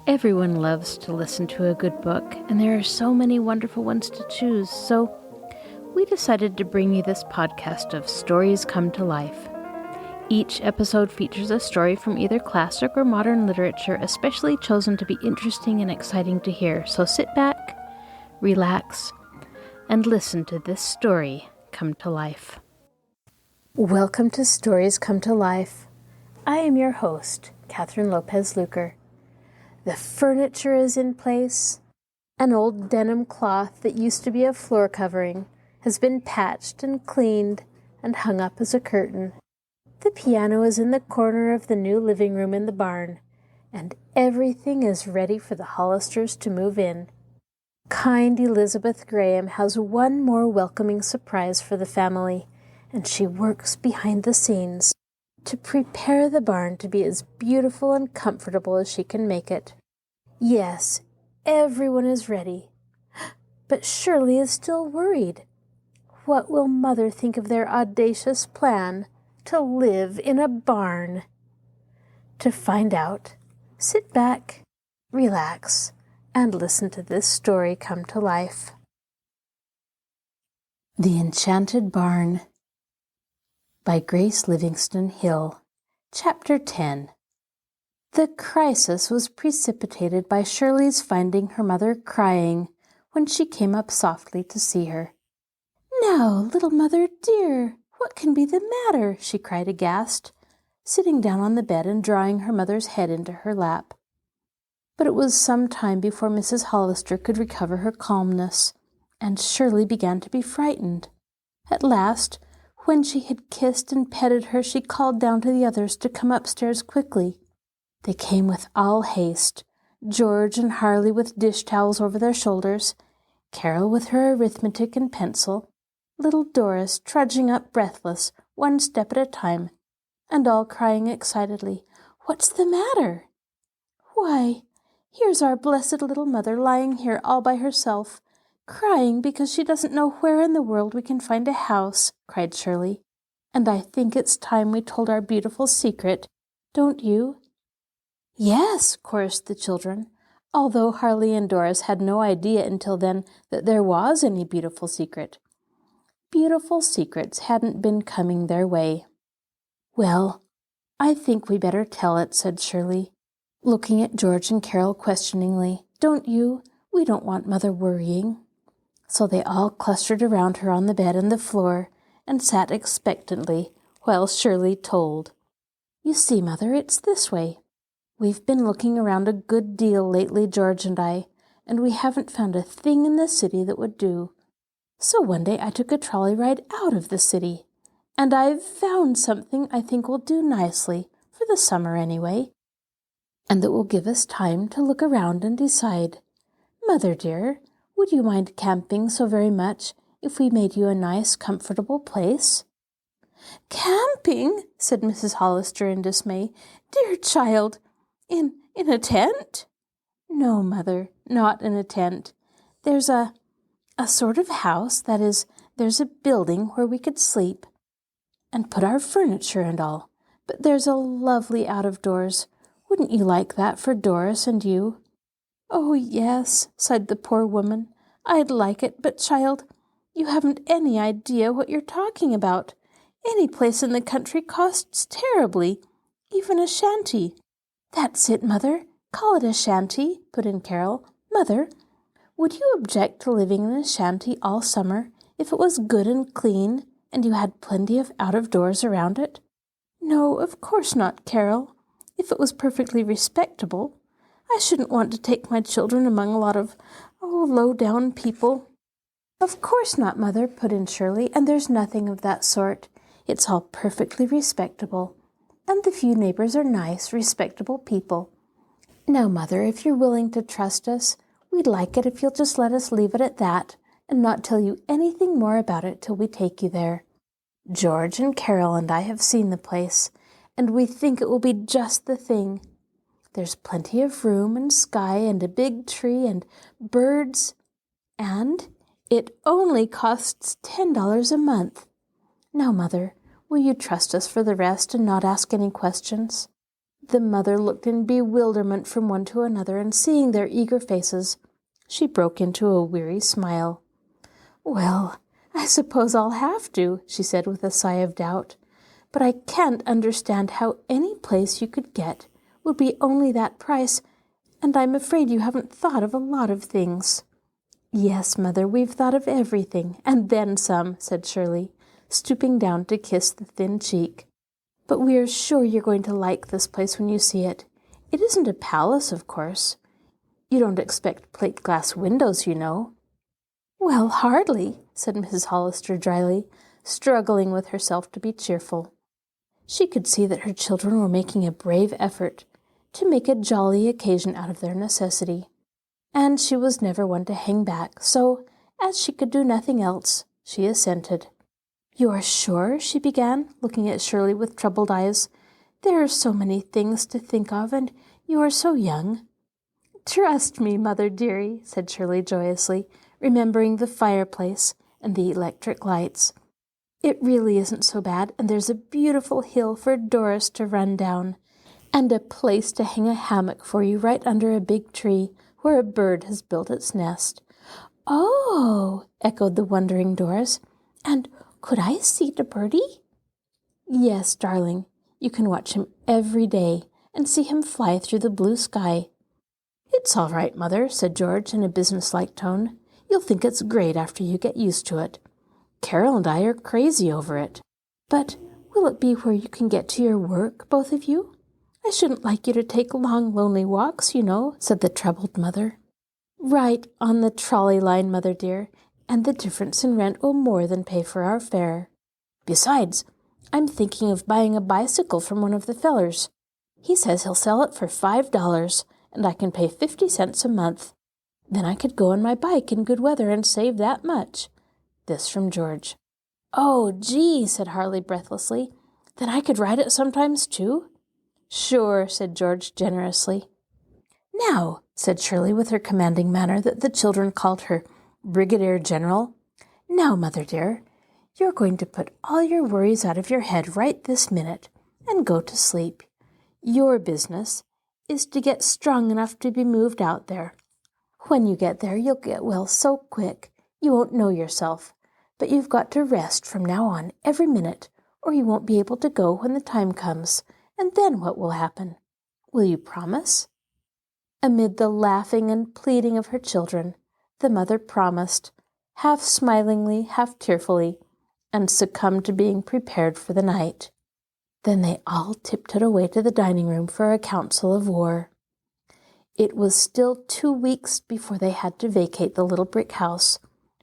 Everyone loves to listen to a good book, and there are so many wonderful ones to choose, so we decided to bring you this podcast of Stories Come to Life. Each episode features a story from either classic or modern literature, especially chosen to be interesting and exciting to hear. So sit back, relax, and listen to this story come to life. Welcome to Stories Come to Life. I am your host, Kathryn Lopez Luker. The furniture is in place. An old denim cloth that used to be a floor covering has been patched and cleaned and hung up as a curtain. The piano is in the corner of the new living room in the barn, and everything is ready for the Hollisters to move in. Kind Elizabeth Graham has one more welcoming surprise for the family, and she works behind the scenes to prepare the barn to be as beautiful and comfortable as she can make it. Yes, everyone is ready, but Shirley is still worried. What will Mother think of their audacious plan to live in a barn? To find out, sit back, relax, and listen to this story come to life. The Enchanted Barn by Grace Livingston Hill. Chapter 10. The crisis was precipitated by Shirley's finding her mother crying when she came up softly to see her. "Now, little mother dear, what can be the matter?" she cried aghast, sitting down on the bed and drawing her mother's head into her lap. But it was some time before Mrs. Hollister could recover her calmness, and Shirley began to be frightened. At last, when she had kissed and petted her, she called down to the others to come upstairs quickly. They came with all haste, George and Harley with dish towels over their shoulders, Carol with her arithmetic and pencil, little Doris trudging up breathless, one step at a time, and all crying excitedly, "What's the matter?" "Why, here's our blessed little mother lying here all by herself, crying because she doesn't know where in the world we can find a house," cried Shirley. "And I think it's time we told our beautiful secret, don't you?" "Yes," chorused the children, although Harley and Doris had no idea until then that there was any beautiful secret. Beautiful secrets hadn't been coming their way. "Well, I think we better tell it," said Shirley, looking at George and Carol questioningly. "Don't you? We don't want Mother worrying." So they all clustered around her on the bed and the floor and sat expectantly while Shirley told. "You see, Mother, it's this way. We've been looking around a good deal lately, George and I, and we haven't found a thing in the city that would do. So one day I took a trolley ride out of the city, and I've found something I think will do nicely, for the summer anyway, and that will give us time to look around and decide. Mother dear, would you mind camping so very much if we made you a nice, comfortable place?" "Camping?" said Mrs. Hollister in dismay. "Dear child, in a tent?" "No, Mother, not in a tent. There's a sort of house, that is, there's a building where we could sleep and put our furniture and all. But there's a lovely out-of-doors. Wouldn't you like that for Doris and you?" "Oh, yes," sighed the poor woman. "I'd like it, but, child, you haven't any idea what you're talking about. Any place in the country costs terribly, even a shanty." "That's it, Mother. Call it a shanty," put in Carol. "Mother, would you object to living in a shanty all summer if it was good and clean and you had plenty of out-of-doors around it?" "No, of course not, Carol. If it was perfectly respectable. I shouldn't want to take my children among a lot of, low-down people." "Of course not, Mother," put in Shirley, "and there's nothing of that sort. It's all perfectly respectable, and the few neighbors are nice, respectable people. Now, Mother, if you're willing to trust us, we'd like it if you'll just let us leave it at that and not tell you anything more about it till we take you there. George and Carol and I have seen the place, and we think it will be just the thing. There's plenty of room and sky and a big tree and birds, and it only costs $10 a month. Now, Mother, will you trust us for the rest and not ask any questions?" The mother looked in bewilderment from one to another, and seeing their eager faces, she broke into a weary smile. "Well, I suppose I'll have to," she said with a sigh of doubt. "But I can't understand how any place you could get would be only that price, and I'm afraid you haven't thought of a lot of things." "Yes, Mother, we've thought of everything, and then some," said Shirley, stooping down to kiss the thin cheek. "But we are sure you're going to like this place when you see it. It isn't a palace, of course. You don't expect plate glass windows, you know." "Well, hardly," said Mrs. Hollister dryly, struggling with herself to be cheerful. She could see that her children were making a brave effort to make a jolly occasion out of their necessity, and she was never one to hang back, so, as she could do nothing else, she assented. "You are sure?" she began, looking at Shirley with troubled eyes. "There are so many things to think of, and you are so young." "Trust me, Mother dearie," said Shirley joyously, remembering the fireplace and the electric lights. "It really isn't so bad, and there's a beautiful hill for Doris to run down, and a place to hang a hammock for you right under a big tree where a bird has built its nest." "Oh!" echoed the wondering Doris. "And could I see the birdie?" "Yes, darling. You can watch him every day and see him fly through the blue sky." "It's all right, Mother," said George in a businesslike tone. "You'll think it's great after you get used to it. Carol and I are crazy over it." "But will it be where you can get to your work, both of you? I shouldn't like you to take long, lonely walks, you know," said the troubled mother. "Right on the trolley line, Mother dear, and the difference in rent will more than pay for our fare. Besides, I'm thinking of buying a bicycle from one of the fellers. He says he'll sell it for $5, and I can pay 50 cents a month. Then I could go on my bike in good weather and save that much." This from George. "Oh, gee," said Harley breathlessly. "Then I could ride it sometimes, too?" "Sure," said George generously. "Now," said Shirley with her commanding manner that the children called her Brigadier General. "Now, Mother dear, you're going to put all your worries out of your head right this minute and go to sleep. Your business is to get strong enough to be moved out there. When you get there, you'll get well so quick you won't know yourself. But you've got to rest from now on every minute, or you won't be able to go when the time comes. And then what will happen? Will you promise?" Amid the laughing and pleading of her children, the mother promised, half smilingly, half tearfully, and succumbed to being prepared for the night. Then they all tiptoed away to the dining room for a council of war. It was still 2 weeks before they had to vacate the little brick house,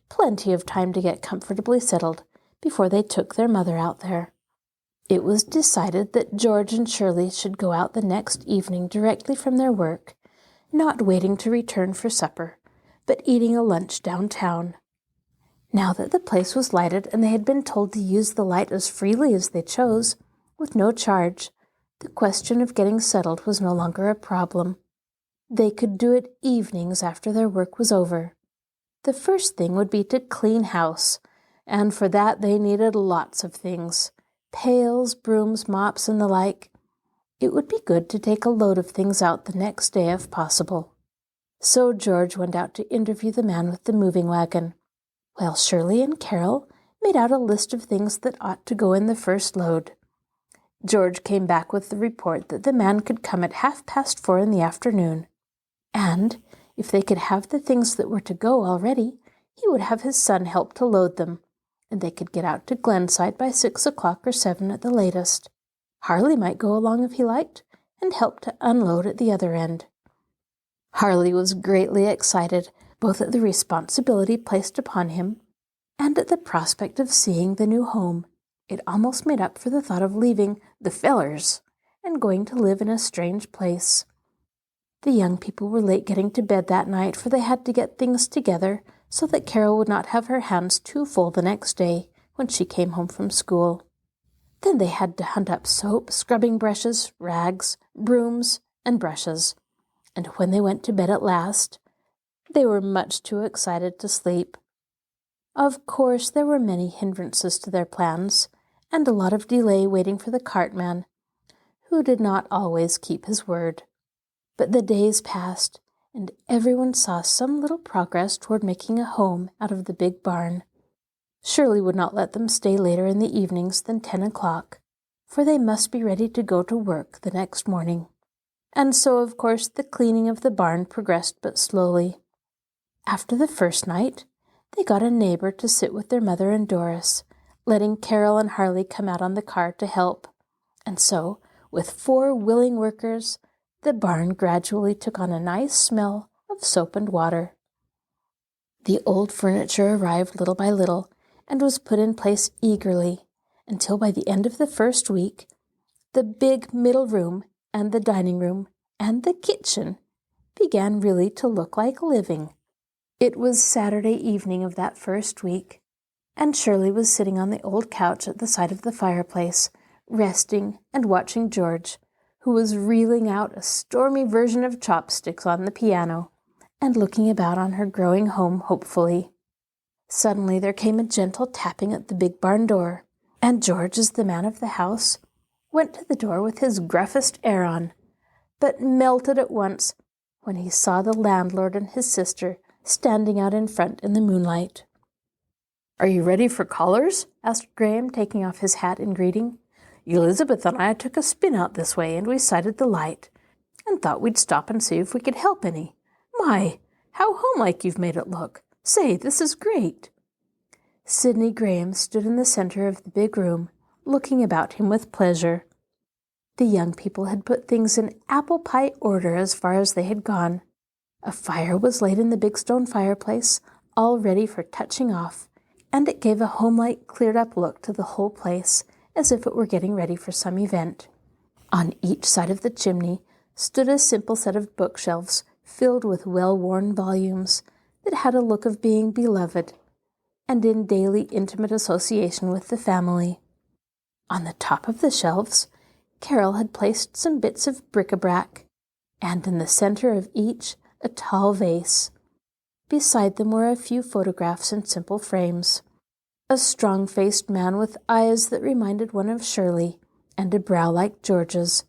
plenty of time to get comfortably settled before they took their mother out there. It was decided that George and Shirley should go out the next evening directly from their work, not waiting to return for supper, but eating a lunch downtown. Now that the place was lighted and they had been told to use the light as freely as they chose, with no charge, the question of getting settled was no longer a problem. They could do it evenings after their work was over. The first thing would be to clean house, and for that they needed lots of things: pails, brooms, mops, and the like. It would be good to take a load of things out the next day if possible. So George went out to interview the man with the moving wagon, while Shirley and Carol made out a list of things that ought to go in the first load. George came back with the report that the man could come at 4:30 in the afternoon, and if they could have the things that were to go already, he would have his son help to load them, and they could get out to Glenside by 6 o'clock or 7 at the latest. Harley might go along if he liked, and help to unload at the other end. Harley was greatly excited, both at the responsibility placed upon him and at the prospect of seeing the new home. It almost made up for the thought of leaving the fellers and going to live in a strange place. The young people were late getting to bed that night, for they had to get things together so that Carol would not have her hands too full the next day when she came home from school. Then they had to hunt up soap, scrubbing brushes, rags, brooms, and brushes, and when they went to bed at last, they were much too excited to sleep. Of course, there were many hindrances to their plans, and a lot of delay waiting for the cartman, who did not always keep his word. But the days passed, and everyone saw some little progress toward making a home out of the big barn. Shirley would not let them stay later in the evenings than 10 o'clock, for they must be ready to go to work the next morning. And so, of course, the cleaning of the barn progressed but slowly. After the first night, they got a neighbor to sit with their mother and Doris, letting Carol and Harley come out on the car to help. And so, with 4 willing workers, the barn gradually took on a nice smell of soap and water. The old furniture arrived little by little and was put in place eagerly, until by the end of the first week, the big middle room and the dining room and the kitchen began really to look like living. It was Saturday evening of that first week, and Shirley was sitting on the old couch at the side of the fireplace, resting and watching George, who was reeling out a stormy version of Chopsticks on the piano and looking about on her growing home hopefully. Suddenly there came a gentle tapping at the big barn door, and George, as the man of the house, went to the door with his gruffest air on, but melted at once when he saw the landlord and his sister standing out in front in the moonlight. "Are you ready for callers?" asked Graham, taking off his hat in greeting. "Elizabeth and I took a spin out this way, and we sighted the light, and thought we'd stop and see if we could help any. My, how homelike you've made it look! Say, this is great!" Sidney Graham stood in the center of the big room, looking about him with pleasure. The young people had put things in apple pie order as far as they had gone. A fire was laid in the big stone fireplace, all ready for touching off, and it gave a homelike, cleared-up look to the whole place, as if it were getting ready for some event. On each side of the chimney stood a simple set of bookshelves filled with well-worn volumes that had a look of being beloved and in daily intimate association with the family. On the top of the shelves, Carol had placed some bits of bric-a-brac, and in the center of each a tall vase. Beside them were a few photographs in simple frames. A strong-faced man with eyes that reminded one of Shirley and a brow like George's.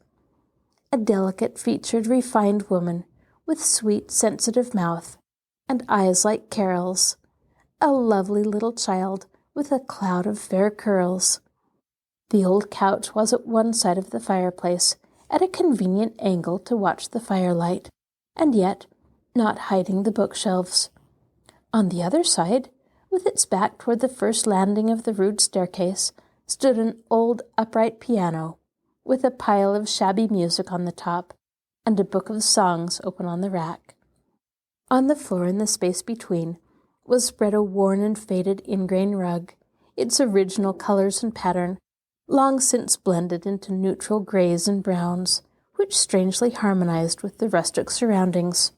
A delicate-featured, refined woman with sweet, sensitive mouth and eyes like Carol's. A lovely little child with a cloud of fair curls. The old couch was at one side of the fireplace, at a convenient angle to watch the firelight, and yet not hiding the bookshelves. On the other side, with its back toward the first landing of the rude staircase, stood an old upright piano, with a pile of shabby music on the top, and a book of songs open on the rack. On the floor in the space between was spread a worn and faded ingrain rug, its original colors and pattern long since blended into neutral grays and browns, which strangely harmonized with the rustic surroundings.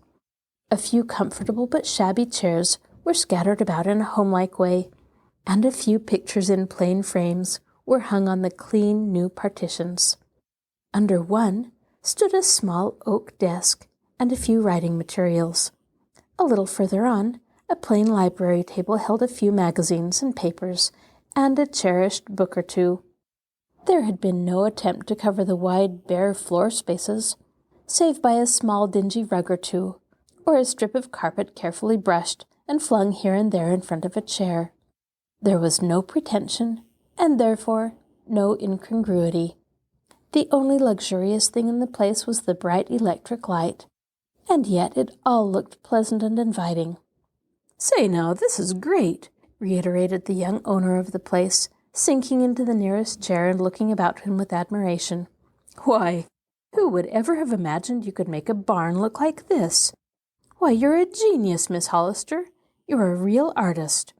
A few comfortable but shabby chairs were scattered about in a homelike way, and a few pictures in plain frames were hung on the clean new partitions. Under one stood a small oak desk and a few writing materials. A little further on, a plain library table held a few magazines and papers and a cherished book or two. There had been no attempt to cover the wide, bare floor spaces, save by a small dingy rug or two, or a strip of carpet carefully brushed and flung here and there in front of a chair. There was no pretension, and therefore no incongruity. The only luxurious thing in the place was the bright electric light, and yet it all looked pleasant and inviting. "Say now, this is great," reiterated the young owner of the place, sinking into the nearest chair and looking about him with admiration. "Why, who would ever have imagined you could make a barn look like this? Why, you're a genius, Miss Hollister. You're a real artist."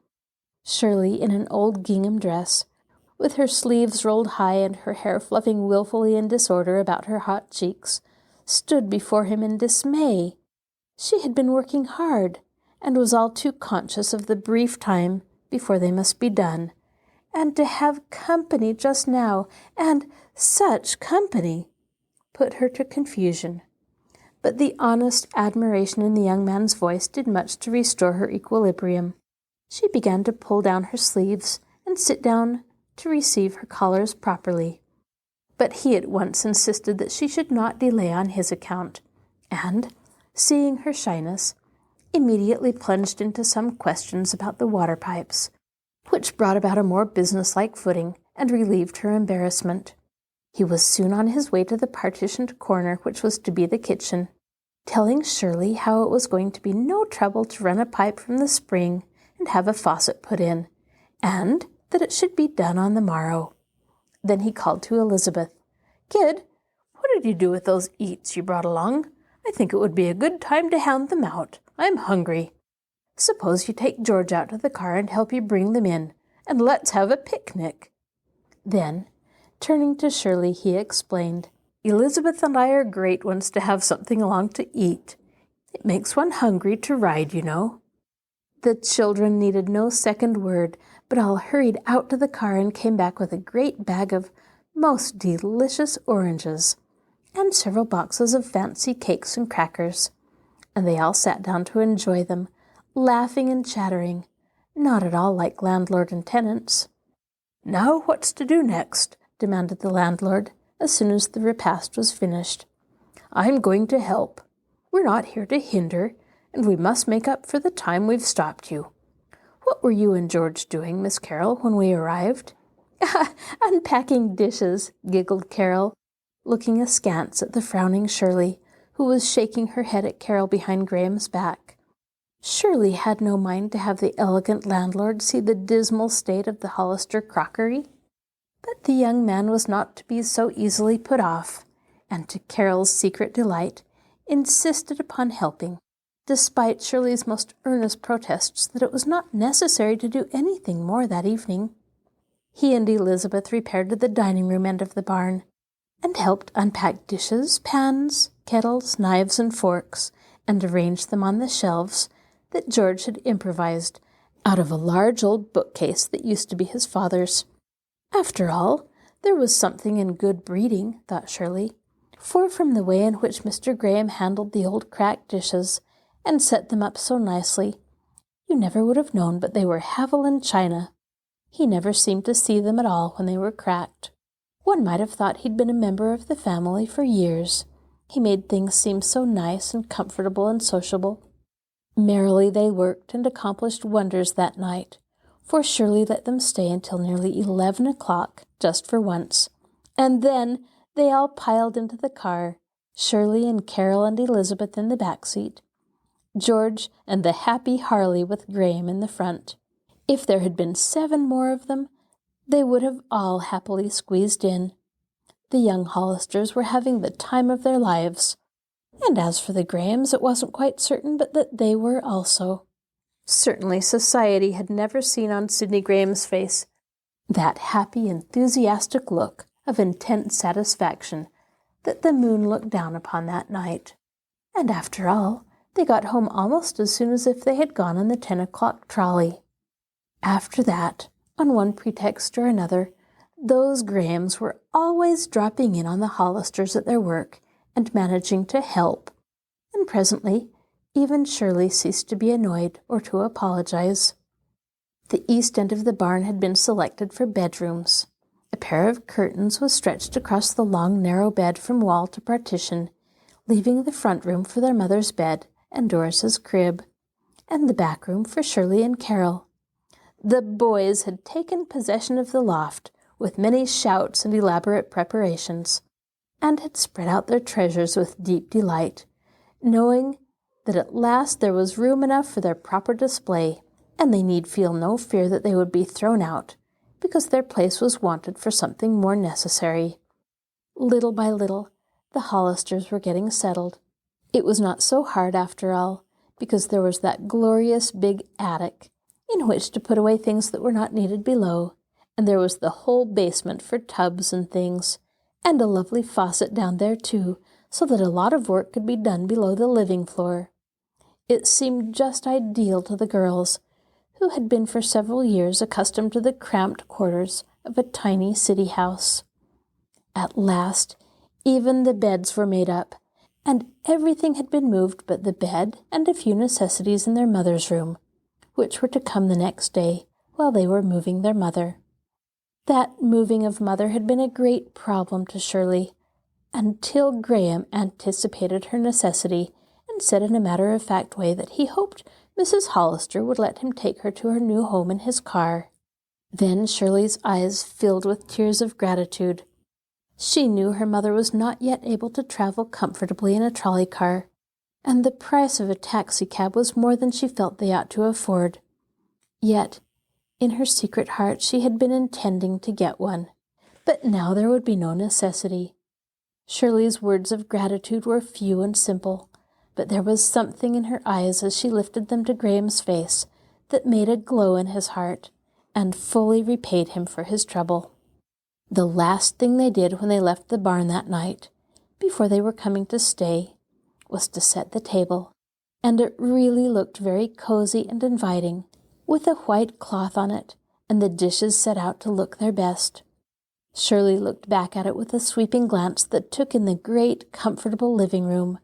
Shirley, in an old gingham dress, with her sleeves rolled high and her hair fluffing wilfully in disorder about her hot cheeks, stood before him in dismay. She had been working hard, and was all too conscious of the brief time before they must be done. And to have company just now, and such company, put her to confusion. But the honest admiration in the young man's voice did much to restore her equilibrium. She began to pull down her sleeves and sit down to receive her callers properly. but he at once insisted that she should not delay on his account, and, seeing her shyness, immediately plunged into some questions about the water pipes, which brought about a more businesslike footing and relieved her embarrassment. He was soon on his way to the partitioned corner which was to be the kitchen, telling Shirley how it was going to be no trouble to run a pipe from the spring and have a faucet put in, and that it should be done on the morrow. Then he called to Elizabeth, "Kid, what did you do with those eats you brought along? I think it would be a good time to hand them out. I'm hungry. Suppose you take George out to the car and help you bring them in, and let's have a picnic." Then, turning to Shirley, he explained, "Elizabeth and I are great ones to have something along to eat. It makes one hungry to ride, you know." The children needed no second word, but all hurried out to the car and came back with a great bag of most delicious oranges and several boxes of fancy cakes and crackers, and they all sat down to enjoy them, laughing and chattering, not at all like landlord and tenants. "Now what's to do next?" demanded the landlord, as soon as the repast was finished. "I'm going to help. We're not here to hinder, and we must make up for the time we've stopped you. What were you and George doing, Miss Carol, when we arrived?" "Unpacking dishes," giggled Carol, looking askance at the frowning Shirley, who was shaking her head at Carol behind Graham's back. Shirley had no mind to have the elegant landlord see the dismal state of the Hollister crockery, but the young man was not to be so easily put off, and to Carol's secret delight, insisted upon helping, despite Shirley's most earnest protests that it was not necessary to do anything more that evening. He and Elizabeth repaired to the dining-room end of the barn, and helped unpack dishes, pans, kettles, knives, and forks, and arrange them on the shelves that George had improvised out of a large old bookcase that used to be his father's. After all, there was something in good breeding, thought Shirley, for from the way in which Mr. Graham handled the old cracked dishes and set them up so nicely, you never would have known but they were Haviland china. He never seemed to see them at all when they were cracked. One might have thought he'd been a member of the family for years. He made things seem so nice and comfortable and sociable. Merrily they worked and accomplished wonders that night, for Shirley let them stay until nearly 11 o'clock, just for once, and then they all piled into the car, Shirley and Carol and Elizabeth in the back seat, George and the happy Harley with Graham in the front. If there had been 7 more of them, they would have all happily squeezed in. The young Hollisters were having the time of their lives, and as for the Grahams, it wasn't quite certain but that they were also. Certainly society had never seen on Sidney Graham's face that happy, enthusiastic look of intense satisfaction that the moon looked down upon that night. And after all, they got home almost as soon as if they had gone on the 10 o'clock trolley. After that, on one pretext or another, those Grahams were always dropping in on the Hollisters at their work and managing to help, and presently even Shirley ceased to be annoyed or to apologize. The east end of the barn had been selected for bedrooms. A pair of curtains was stretched across the long, narrow bed from wall to partition, leaving the front room for their mother's bed and Doris's crib, and the back room for Shirley and Carol. The boys had taken possession of the loft with many shouts and elaborate preparations, and had spread out their treasures with deep delight, knowing that at last there was room enough for their proper display, and they need feel no fear that they would be thrown out, because their place was wanted for something more necessary. Little by little, the Hollisters were getting settled. It was not so hard after all, because there was that glorious big attic in which to put away things that were not needed below, and there was the whole basement for tubs and things, and a lovely faucet down there too, so that a lot of work could be done below the living floor. It seemed just ideal to the girls, who had been for several years accustomed to the cramped quarters of a tiny city house. At last, even the beds were made up, and everything had been moved but the bed and a few necessities in their mother's room, which were to come the next day while they were moving their mother. That moving of Mother had been a great problem to Shirley, until Graham anticipated her necessity and said in a matter-of-fact way that he hoped Mrs. Hollister would let him take her to her new home in his car. Then Shirley's eyes filled with tears of gratitude. She knew her mother was not yet able to travel comfortably in a trolley car, and the price of a taxicab was more than she felt they ought to afford. Yet, in her secret heart, she had been intending to get one, but now there would be no necessity. Shirley's words of gratitude were few and simple, but there was something in her eyes as she lifted them to Graham's face that made a glow in his heart, and fully repaid him for his trouble. The last thing they did when they left the barn that night, before they were coming to stay, was to set the table, and it really looked very cozy and inviting, with a white cloth on it, and the dishes set out to look their best. Shirley looked back at it with a sweeping glance that took in the great, comfortable living room,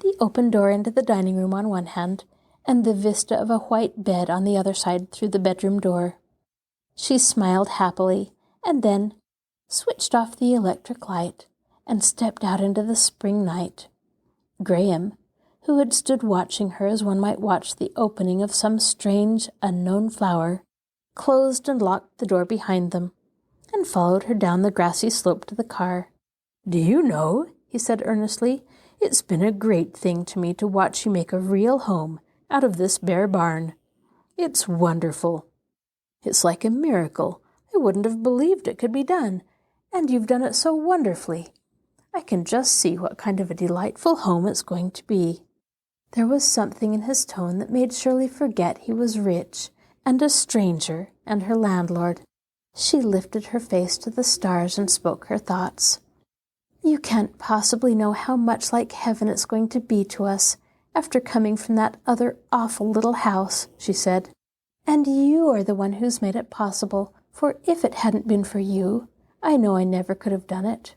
the open door into the dining room on one hand, and the vista of a white bed on the other side through the bedroom door. She smiled happily, and then switched off the electric light, and stepped out into the spring night. Graham, who had stood watching her as one might watch the opening of some strange, unknown flower, closed and locked the door behind them, and followed her down the grassy slope to the car. "Do you know," he said earnestly, "it's been a great thing to me to watch you make a real home out of this bare barn. It's wonderful. It's like a miracle. I wouldn't have believed it could be done, and you've done it so wonderfully. I can just see what kind of a delightful home it's going to be." There was something in his tone that made Shirley forget he was rich, and a stranger, and her landlord. She lifted her face to the stars and spoke her thoughts. "You can't possibly know how much like heaven it's going to be to us after coming from that other awful little house," she said. "And you are the one who's made it possible, for if it hadn't been for you, I know I never could have done it."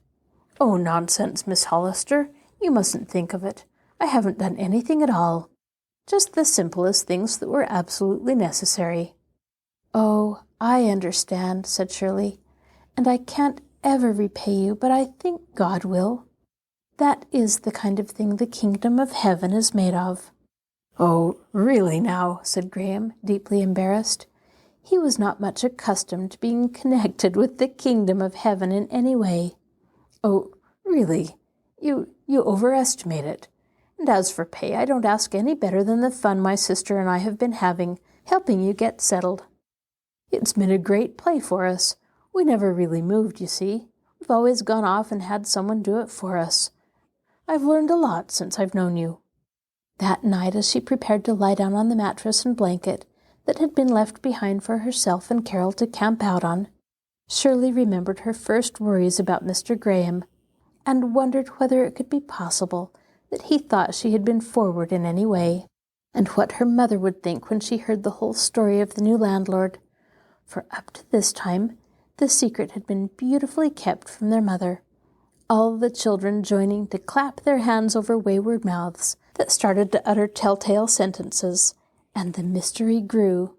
"Oh, nonsense, Miss Hollister. You mustn't think of it. I haven't done anything at all. Just the simplest things that were absolutely necessary." "Oh, I understand," said Shirley, "and I can't ever repay you, but I think God will. That is the kind of thing the kingdom of heaven is made of." "Oh, really now," said Graham, deeply embarrassed. He was not much accustomed to being connected with the kingdom of heaven in any way. "Oh, really, you overestimate it. And as for pay, I don't ask any better than the fun my sister and I have been having, helping you get settled. It's been a great play for us. We never really moved, you see. We've always gone off and had someone do it for us. I've learned a lot since I've known you." That night, as she prepared to lie down on the mattress and blanket that had been left behind for herself and Carol to camp out on, Shirley remembered her first worries about Mr. Graham, and wondered whether it could be possible that he thought she had been forward in any way, and what her mother would think when she heard the whole story of the new landlord. For up to this time, the secret had been beautifully kept from their mother, all the children joining to clap their hands over wayward mouths that started to utter telltale sentences, and the mystery grew,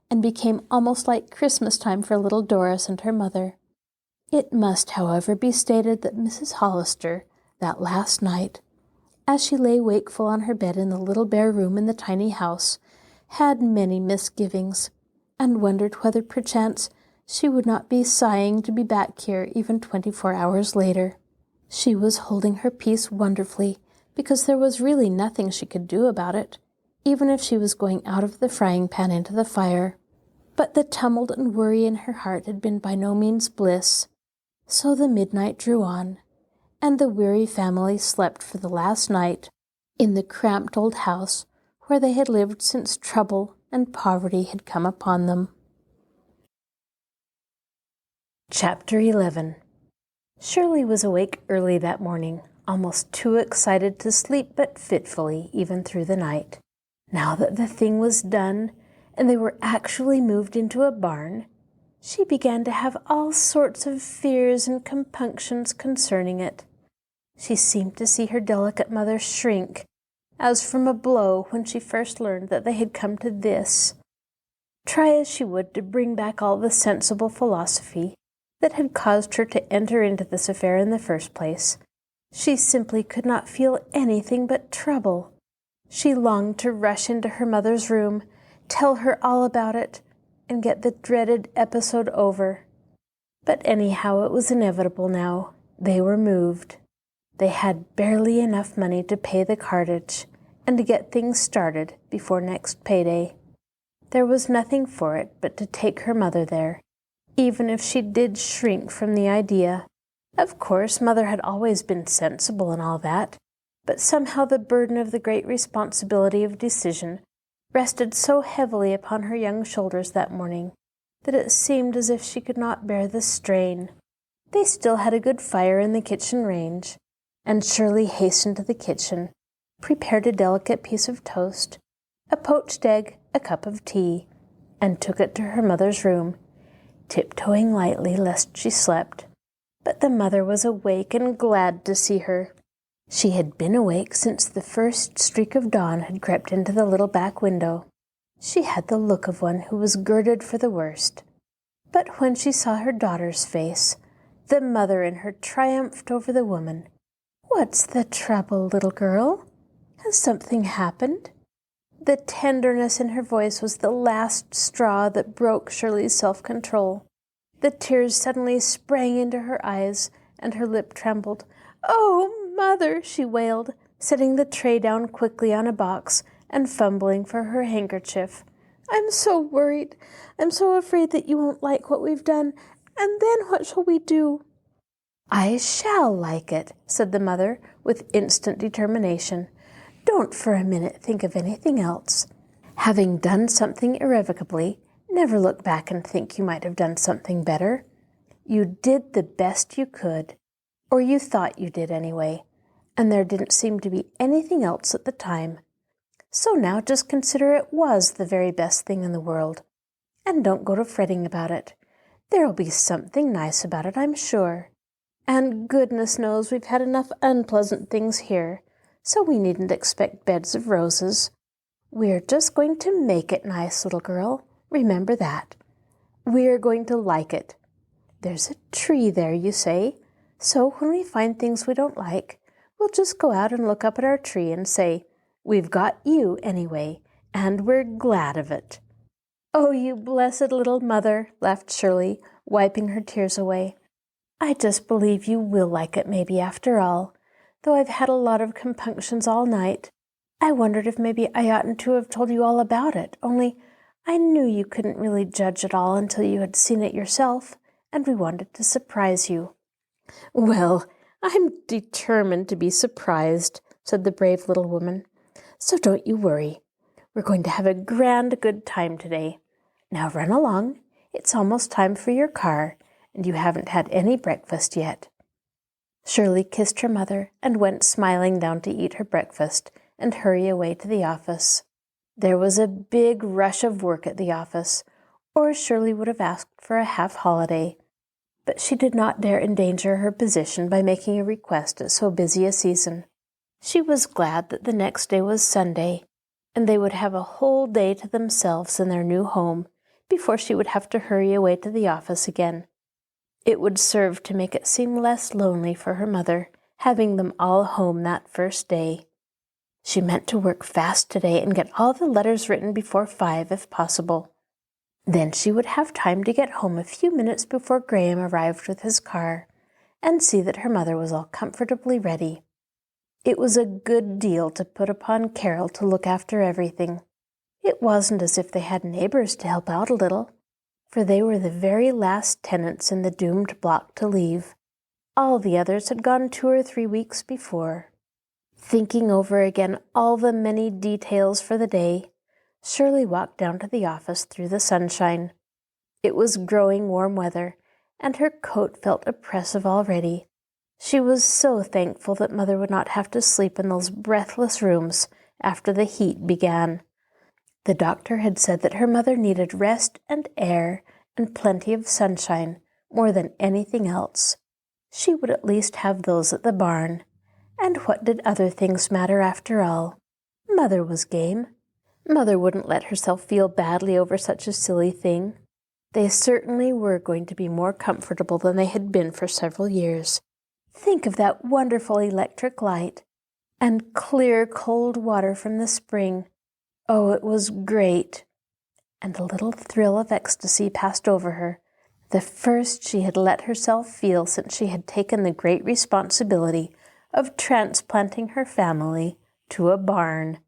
and became almost like Christmas time for little Doris and her mother. It must, however, be stated that Mrs. Hollister, that last night, as she lay wakeful on her bed in the little bare room in the tiny house, had many misgivings, and wondered whether perchance she would not be sighing to be back here even 24 hours later. She was holding her peace wonderfully, because there was really nothing she could do about it, even if she was going out of the frying pan into the fire. But the tumult and worry in her heart had been by no means bliss. So the midnight drew on, and the weary family slept for the last night in the cramped old house where they had lived since trouble and poverty had come upon them. Chapter 11. Shirley was awake early that morning, almost too excited to sleep, but fitfully even through the night. Now that the thing was done, and they were actually moved into a barn, she began to have all sorts of fears and compunctions concerning it. She seemed to see her delicate mother shrink, as from a blow, when she first learned that they had come to this. Try as she would to bring back all the sensible philosophy that had caused her to enter into this affair in the first place. She simply could not feel anything but trouble. She longed to rush into her mother's room, tell her all about it, and get the dreaded episode over. But anyhow, it was inevitable now. They were moved. They had barely enough money to pay the cartage and to get things started before next payday. There was nothing for it but to take her mother there, even if she did shrink from the idea. Of course, Mother had always been sensible and all that, but somehow the burden of the great responsibility of decision rested so heavily upon her young shoulders that morning that it seemed as if she could not bear the strain. They still had a good fire in the kitchen range, and Shirley hastened to the kitchen, prepared a delicate piece of toast, a poached egg, a cup of tea, and took it to her mother's room, tiptoeing lightly lest she slept. But the mother was awake and glad to see her. She had been awake since the first streak of dawn had crept into the little back window. She had the look of one who was girded for the worst. But when she saw her daughter's face, the mother in her triumphed over the woman. "What's the trouble, little girl? Has something happened?" The tenderness in her voice was the last straw that broke Shirley's self-control. The tears suddenly sprang into her eyes, and her lip trembled. "Oh, Mother," she wailed, setting the tray down quickly on a box and fumbling for her handkerchief. "I'm so worried. I'm so afraid that you won't like what we've done. And then what shall we do?" "I shall like it," said the mother with instant determination. "Don't for a minute think of anything else. Having done something irrevocably, never look back and think you might have done something better. You did the best you could, or you thought you did anyway, and there didn't seem to be anything else at the time. So now just consider it was the very best thing in the world, and don't go to fretting about it. There'll be something nice about it, I'm sure. And goodness knows we've had enough unpleasant things here, so we needn't expect beds of roses. We're just going to make it nice, little girl. Remember that. We're going to like it. There's a tree there, you say. So when we find things we don't like, we'll just go out and look up at our tree and say, 'We've got you anyway, and we're glad of it.'" "Oh, you blessed little mother," laughed Shirley, wiping her tears away. "I just believe you will like it maybe after all, though I've had a lot of compunctions all night. I wondered if maybe I oughtn't to have told you all about it, only I knew you couldn't really judge at all until you had seen it yourself, and we wanted to surprise you." "Well, I'm determined to be surprised," said the brave little woman. "So don't you worry. We're going to have a grand good time today. Now run along. It's almost time for your car, and you haven't had any breakfast yet." Shirley kissed her mother and went smiling down to eat her breakfast and hurry away to the office. There was a big rush of work at the office, or Shirley would have asked for a half-holiday. But she did not dare endanger her position by making a request at so busy a season. She was glad that the next day was Sunday, and they would have a whole day to themselves in their new home before she would have to hurry away to the office again. It would serve to make it seem less lonely for her mother, having them all home that first day. She meant to work fast today and get all the letters written before 5 if possible. Then she would have time to get home a few minutes before Graham arrived with his car, and see that her mother was all comfortably ready. It was a good deal to put upon Carol to look after everything. It wasn't as if they had neighbors to help out a little, for they were the very last tenants in the doomed block to leave. All the others had gone 2 or 3 weeks before. Thinking over again all the many details for the day, Shirley walked down to the office through the sunshine. It was growing warm weather, and her coat felt oppressive already. She was so thankful that Mother would not have to sleep in those breathless rooms after the heat began. The doctor had said that her mother needed rest and air and plenty of sunshine more than anything else. She would at least have those at the barn. And what did other things matter after all? Mother was game. Mother wouldn't let herself feel badly over such a silly thing. They certainly were going to be more comfortable than they had been for several years. Think of that wonderful electric light and clear, cold water from the spring. Oh, it was great. And a little thrill of ecstasy passed over her, the first she had let herself feel since she had taken the great responsibility of transplanting her family to a barn.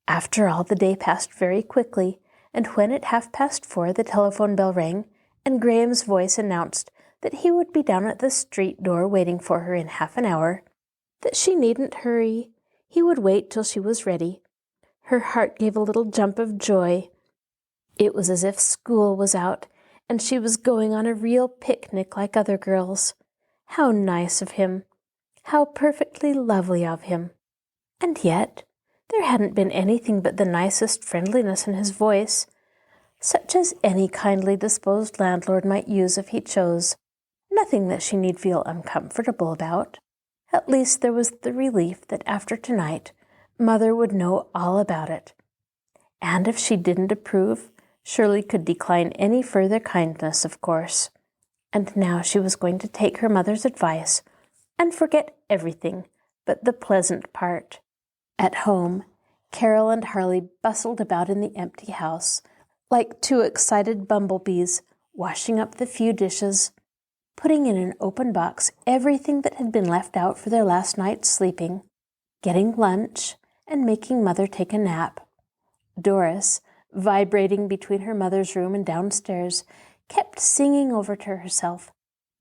After all, the day passed very quickly, and when at 4:30 the telephone bell rang, and Graham's voice announced that he would be down at the street door waiting for her in half an hour, that she needn't hurry, he would wait till she was ready, her heart gave a little jump of joy. It was as if school was out, and she was going on a real picnic like other girls. How nice of him! How perfectly lovely of him! And yet, there hadn't been anything but the nicest friendliness in his voice, such as any kindly disposed landlord might use if he chose. Nothing that she need feel uncomfortable about. At least there was the relief that after tonight, Mother would know all about it. And if she didn't approve, Shirley could decline any further kindness, of course. And now she was going to take her mother's advice and forget everything but the pleasant part. At home, Carol and Harley bustled about in the empty house, like two excited bumblebees, washing up the few dishes, putting in an open box everything that had been left out for their last night's sleeping, getting lunch, and making Mother take a nap. Doris, vibrating between her mother's room and downstairs, kept singing over to herself,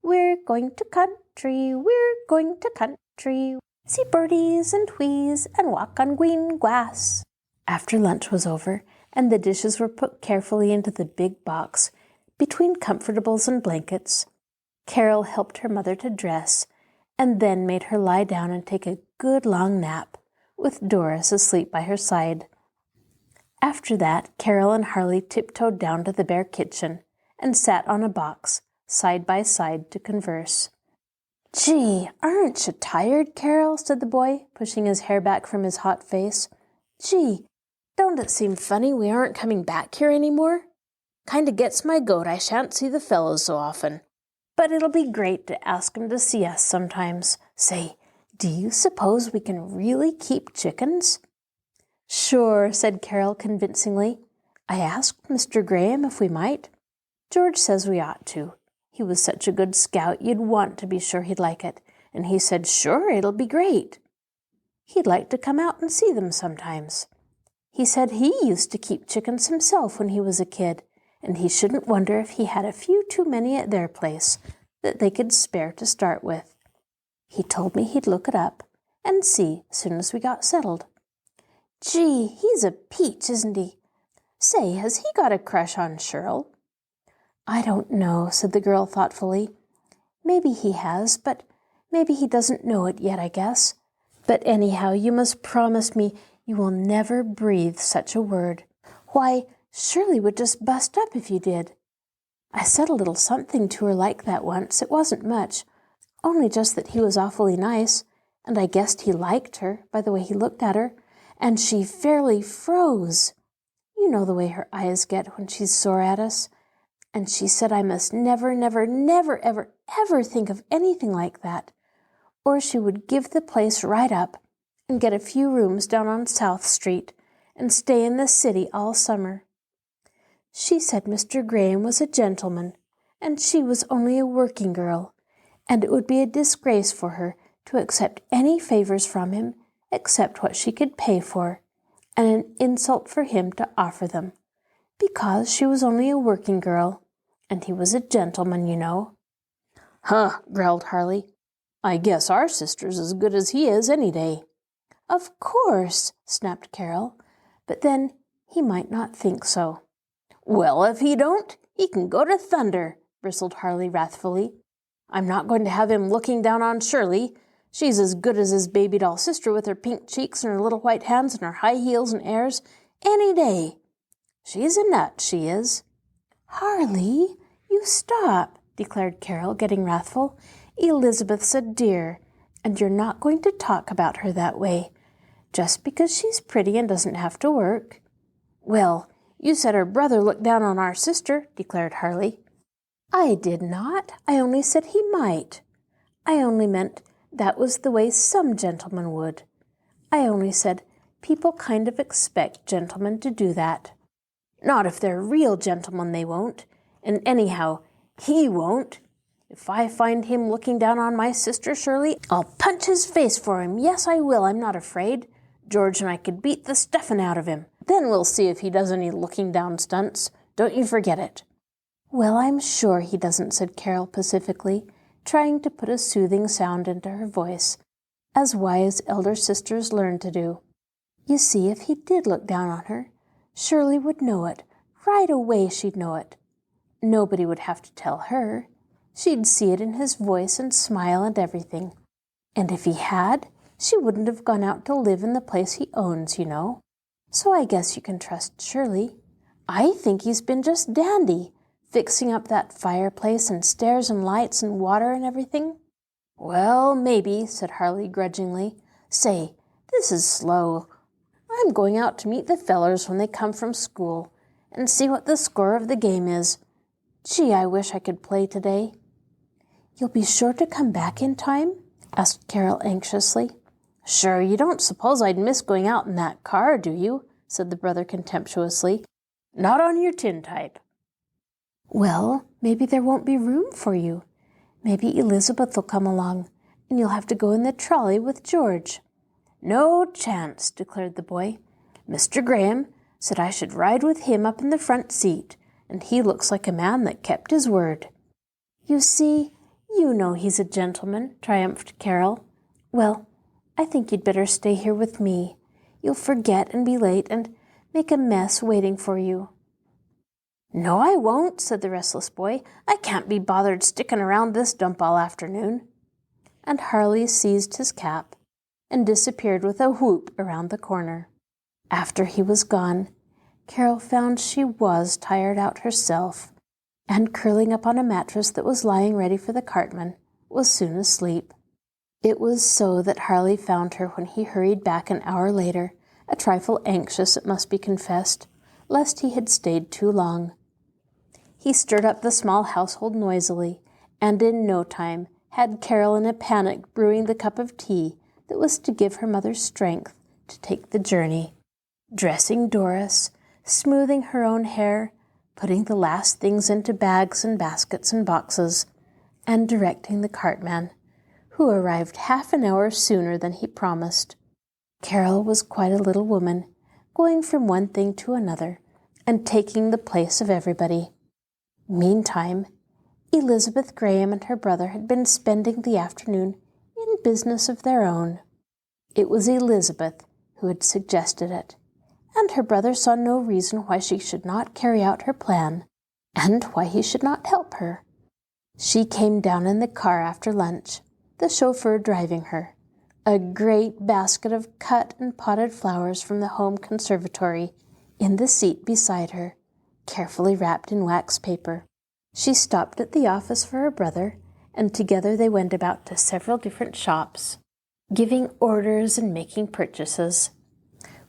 "We're going to country, we're going to country, see birdies and wheeze and walk on green grass." After lunch was over and the dishes were put carefully into the big box between comfortables and blankets, Carol helped her mother to dress and then made her lie down and take a good long nap, with Doris asleep by her side. After that, Carol and Harley tiptoed down to the bare kitchen and sat on a box, side by side, to converse. "Gee, aren't you tired, Carol?" said the boy, pushing his hair back from his hot face. "Gee, don't it seem funny we aren't coming back here any more? Kinda gets my goat I shan't see the fellows so often. But it'll be great to ask 'em to see us sometimes. Say, do you suppose we can really keep chickens?" "Sure," said Carol convincingly. "I asked Mr. Graham if we might. George says we ought to. He was such a good scout you'd want to be sure he'd like it, and he said sure it'll be great. He'd like to come out and see them sometimes. He said he used to keep chickens himself when he was a kid, and he shouldn't wonder if he had a few too many at their place that they could spare to start with. He told me he'd look it up and see as soon as we got settled. Gee, he's a peach, isn't he? Say, has he got a crush on Shirl?" "I don't know," said the girl thoughtfully. "Maybe he has, but maybe he doesn't know it yet, I guess. But anyhow, you must promise me you will never breathe such a word. Why, Shirley would just bust up if you did. I said a little something to her like that once. It wasn't much, only just that he was awfully nice, and I guessed he liked her by the way he looked at her, and she fairly froze. You know the way her eyes get when she's sore at us. And she said I must never, never, never, ever, ever think of anything like that, or she would give the place right up and get a few rooms down on South Street and stay in the city all summer. She said Mr. Graham was a gentleman, and she was only a working girl, and it would be a disgrace for her to accept any favors from him except what she could pay for, and an insult for him to offer them, because she was only a working girl, and he was a gentleman, you know." "Huh," growled Harley. "I guess our sister's as good as he is any day." "Of course," snapped Carol, "but then he might not think so." "Well, if he don't, he can go to thunder," bristled Harley wrathfully. "I'm not going to have him looking down on Shirley. She's as good as his baby doll sister with her pink cheeks and her little white hands and her high heels and airs, any day. She's a nut, she is." "Harley, you stop," declared Carol, getting wrathful. "Elizabeth's a dear, and you're not going to talk about her that way, just because she's pretty and doesn't have to work. Well, You said her brother looked down on our sister, declared Harley. I did not. I only said he might. I only meant that was the way some gentlemen would. I only said people kind of expect gentlemen to do that. Not if they're real gentlemen, they won't. And anyhow, he won't. If I find him looking down on my sister Shirley, I'll punch his face for him. Yes, I will. I'm not afraid. George and I could beat the stuffing out of him. Then we'll see if he does any looking down stunts. Don't you forget it. Well, I'm sure he doesn't, said Carol pacifically, trying to put a soothing sound into her voice, as wise elder sisters learn to do. You see, if he did look down on her, Shirley would know it. Right away she'd know it. Nobody would have to tell her. She'd see it in his voice and smile and everything. And if he had, she wouldn't have gone out to live in the place he owns, you know. So I guess you can trust Shirley. I think he's been just dandy, fixing up that fireplace and stairs and lights and water and everything. Well, maybe, said Harley grudgingly. Say, this is slow. I'm going out to meet the fellers when they come from school and see what the score of the game is. Gee, I wish I could play today. You'll be sure to come back in time? Asked Carol anxiously. Sure, you don't suppose I'd miss going out in that car, do you? Said the brother contemptuously. Not on your tintype. Well, maybe there won't be room for you. Maybe Elizabeth will come along, and you'll have to go in the trolley with George. No chance, declared the boy. Mr. Graham said I should ride with him up in the front seat, and he looks like a man that kept his word. You see, you know he's a gentleman, triumphed Carol. Well, I think you'd better stay here with me. You'll forget and be late and make a mess waiting for you. No, I won't, said the restless boy. I can't be bothered sticking around this dump all afternoon. And Harley seized his cap and disappeared with a whoop around the corner. After he was gone, Carol found she was tired out herself, and curling up on a mattress that was lying ready for the cartman, was soon asleep. It was so that Harley found her when he hurried back an hour later, a trifle anxious, it must be confessed, lest he had stayed too long. He stirred up the small household noisily, and in no time had Carol in a panic brewing the cup of tea that was to give her mother strength to take the journey, dressing Doris, smoothing her own hair, putting the last things into bags and baskets and boxes, and directing the cartman, who arrived half an hour sooner than he promised. Carol was quite a little woman, going from one thing to another, and taking the place of everybody. Meantime, Elizabeth Graham and her brother had been spending the afternoon in business of their own. It was Elizabeth who had suggested it, and her brother saw no reason why she should not carry out her plan, and why he should not help her. She came down in the car after lunch, the chauffeur driving her, a great basket of cut and potted flowers from the home conservatory in the seat beside her, carefully wrapped in wax paper. She stopped at the office for her brother, and together they went about to several different shops, giving orders and making purchases.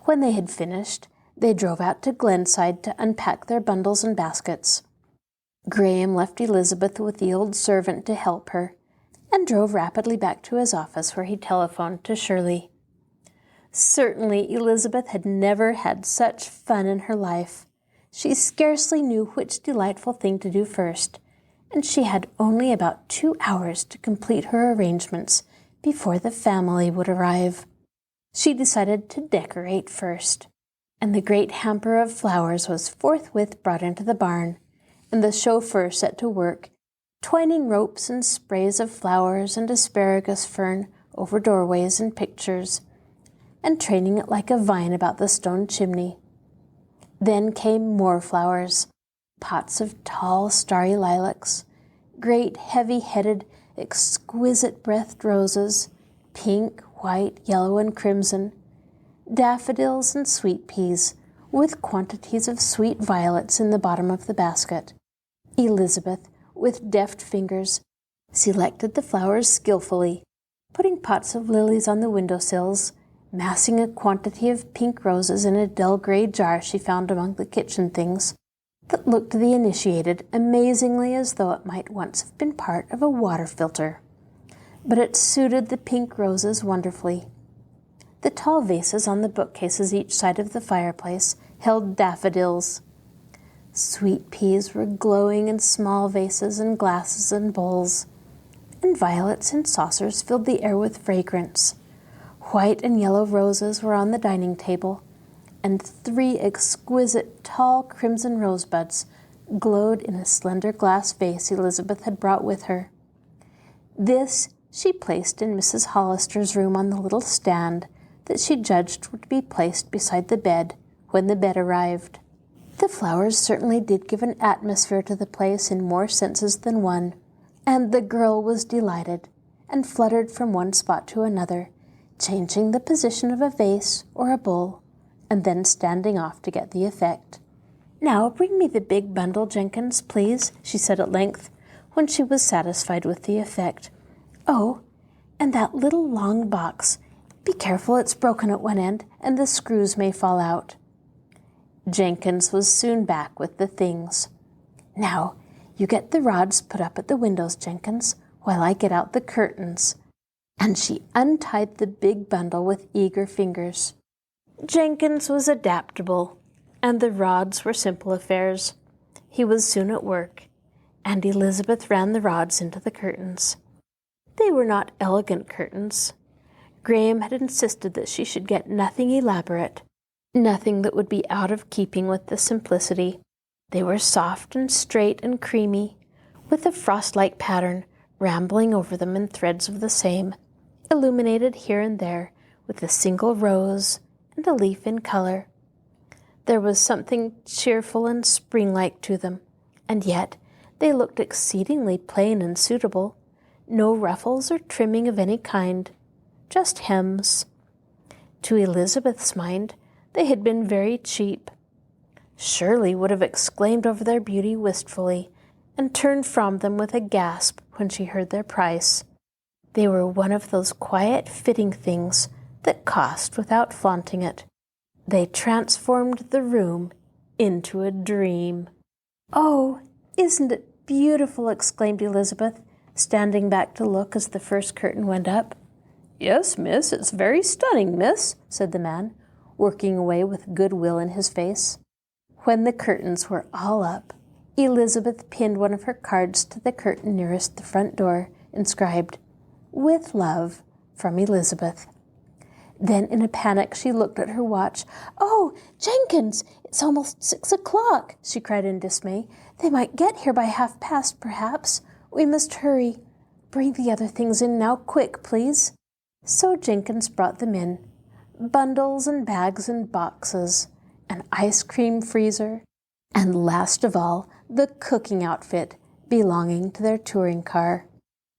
When they had finished, they drove out to Glenside to unpack their bundles and baskets. Graham left Elizabeth with the old servant to help her, and drove rapidly back to his office where he telephoned to Shirley. Certainly Elizabeth had never had such fun in her life. She scarcely knew which delightful thing to do first, and she had only about 2 hours to complete her arrangements before the family would arrive. She decided to decorate first, and the great hamper of flowers was forthwith brought into the barn, and the chauffeur set to work, twining ropes and sprays of flowers and asparagus fern over doorways and pictures, and training it like a vine about the stone chimney. Then came more flowers, pots of tall, starry lilacs, great, heavy-headed, exquisite-breathed roses, pink, white, yellow, and crimson, daffodils and sweet peas, with quantities of sweet violets in the bottom of the basket. Elizabeth, with deft fingers, selected the flowers skillfully, putting pots of lilies on the windowsills massing a quantity of pink roses in a dull gray jar she found among the kitchen things that looked to the initiated amazingly as though it might once have been part of a water filter. But it suited the pink roses wonderfully. The tall vases on the bookcases each side of the fireplace held daffodils. Sweet peas were glowing in small vases and glasses and bowls, and violets in saucers filled the air with fragrance. White and yellow roses were on the dining table, and 3 exquisite tall crimson rosebuds glowed in a slender glass vase Elizabeth had brought with her. This she placed in Mrs. Hollister's room on the little stand that she judged would be placed beside the bed when the bed arrived. The flowers certainly did give an atmosphere to the place in more senses than one, and the girl was delighted and fluttered from one spot to another, changing the position of a vase or a bowl, and then standing off to get the effect. "Now bring me the big bundle, Jenkins, please," she said at length, when she was satisfied with the effect. "Oh, and that little long box. Be careful, it's broken at one end, and the screws may fall out." Jenkins was soon back with the things. "Now, you get the rods put up at the windows, Jenkins, while I get out the curtains." And she untied the big bundle with eager fingers. Jenkins was adaptable, and the rods were simple affairs. He was soon at work, and Elizabeth ran the rods into the curtains. They were not elegant curtains. Graham had insisted that she should get nothing elaborate, nothing that would be out of keeping with the simplicity. They were soft and straight and creamy, with a frost-like pattern rambling over them in threads of the same, illuminated here and there with a single rose and a leaf in color. There was something cheerful and spring-like to them, and yet they looked exceedingly plain and suitable. No ruffles or trimming of any kind, just hems. To Elizabeth's mind, they had been very cheap. Shirley would have exclaimed over their beauty wistfully, and turned from them with a gasp when she heard their price. They were one of those quiet, fitting things that cost without flaunting it. They transformed the room into a dream. "Oh, isn't it beautiful?" exclaimed Elizabeth, standing back to look as the first curtain went up. "Yes, miss, it's very stunning, miss," said the man, working away with good will in his face. When the curtains were all up, Elizabeth pinned one of her cards to the curtain nearest the front door, inscribed, "With love, from Elizabeth." Then in a panic she looked at her watch. "Oh, Jenkins, it's almost 6 o'clock," she cried in dismay. "They might get here by 1:30, perhaps. We must hurry. Bring the other things in now, quick, please." So Jenkins brought them in, bundles and bags and boxes, an ice cream freezer, and last of all, the cooking outfit belonging to their touring car.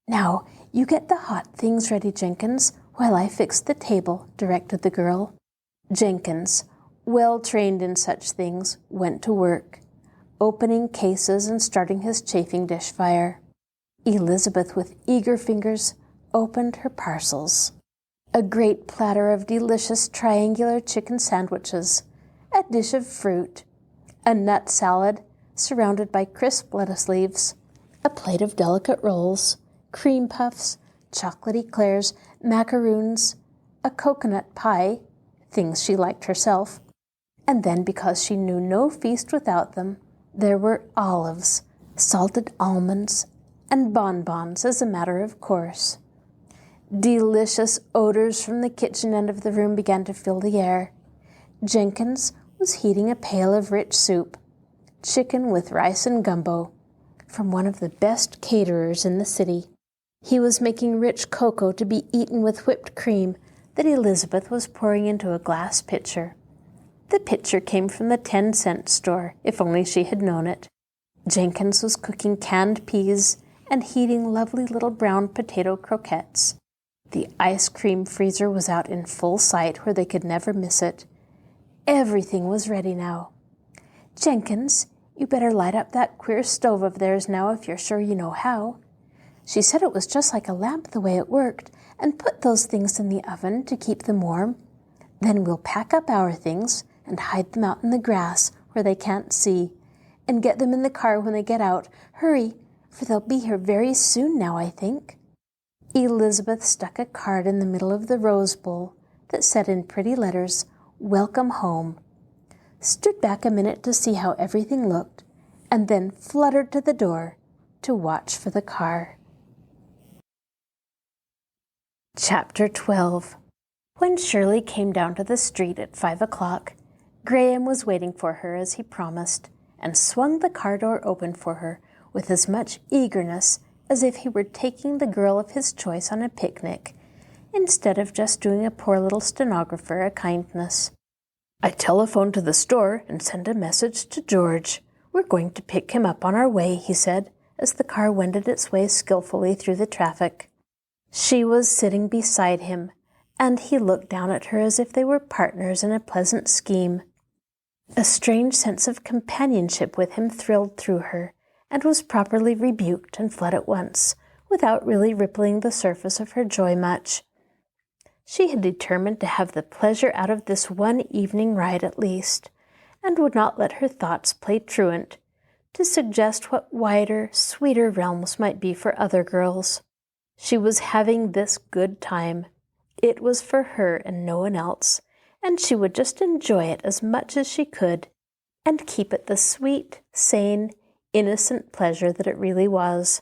"Now, you get the hot things ready, Jenkins, while I fix the table," directed the girl. Jenkins, well trained in such things, went to work, opening cases and starting his chafing dish fire. Elizabeth, with eager fingers, opened her parcels. A great platter of delicious triangular chicken sandwiches, a dish of fruit, a nut salad surrounded by crisp lettuce leaves, a plate of delicate rolls, cream puffs, chocolate eclairs, macaroons, a coconut pie, things she liked herself, and then, because she knew no feast without them, there were olives, salted almonds, and bonbons as a matter of course. Delicious odors from the kitchen end of the room began to fill the air. Jenkins was heating a pail of rich soup, chicken with rice and gumbo, from one of the best caterers in the city. He was making rich cocoa to be eaten with whipped cream that Elizabeth was pouring into a glass pitcher. The pitcher came from the 10-cent store, if only she had known it. Jenkins was cooking canned peas and heating lovely little brown potato croquettes. The ice cream freezer was out in full sight where they could never miss it. Everything was ready now. "Jenkins, you better light up that queer stove of theirs now if you're sure you know how. She said it was just like a lamp the way it worked, and put those things in the oven to keep them warm. Then we'll pack up our things and hide them out in the grass where they can't see, and get them in the car when they get out. Hurry, for they'll be here very soon now, I think." Elizabeth stuck a card in the middle of the rose bowl that said in pretty letters, "Welcome home," stood back a minute to see how everything looked, and then fluttered to the door to watch for the car. Chapter 12. When Shirley came down to the street at 5 o'clock, Graham was waiting for her as he promised, and swung the car door open for her with as much eagerness as if he were taking the girl of his choice on a picnic, instead of just doing a poor little stenographer a kindness. "I telephoned to the store and sent a message to George. We're going to pick him up on our way," he said, as the car wended its way skillfully through the traffic. She was sitting beside him, and he looked down at her as if they were partners in a pleasant scheme. A strange sense of companionship with him thrilled through her, and was properly rebuked and fled at once, without really rippling the surface of her joy much. She had determined to have the pleasure out of this one evening ride at least, and would not let her thoughts play truant, to suggest what wider, sweeter realms might be for other girls. She was having this good time. It was for her and no one else, and she would just enjoy it as much as she could, and keep it the sweet, sane, innocent pleasure that it really was.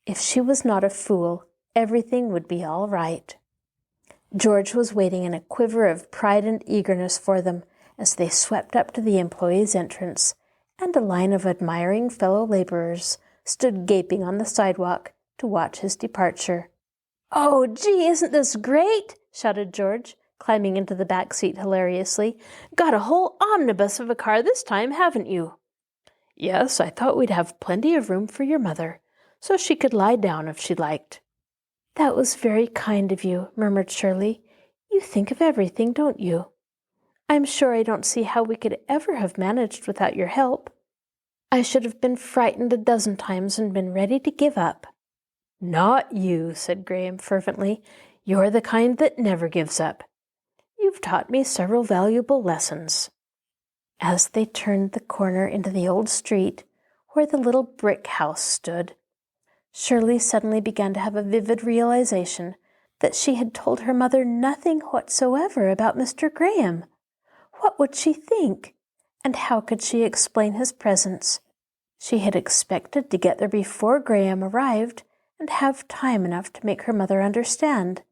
If she was not a fool, everything would be all right. George was waiting in a quiver of pride and eagerness for them as they swept up to the employees' entrance, and a line of admiring fellow laborers stood gaping on the sidewalk to watch his departure. "Oh, gee, isn't this great?" shouted George, climbing into the back seat hilariously. "Got a whole omnibus of a car this time, haven't you?" "Yes, I thought we'd have plenty of room for your mother, so she could lie down if she liked." "That was very kind of you," murmured Shirley. "You think of everything, don't you? I'm sure I don't see how we could ever have managed without your help. I should have been frightened a dozen times and been ready to give up." "Not you," said Graham fervently. "You're the kind that never gives up. You've taught me several valuable lessons." As they turned the corner into the old street where the little brick house stood, Shirley suddenly began to have a vivid realization that she had told her mother nothing whatsoever about Mr. Graham. What would she think? And how could she explain his presence? She had expected to get there before Graham arrived and have time enough to make her mother understand.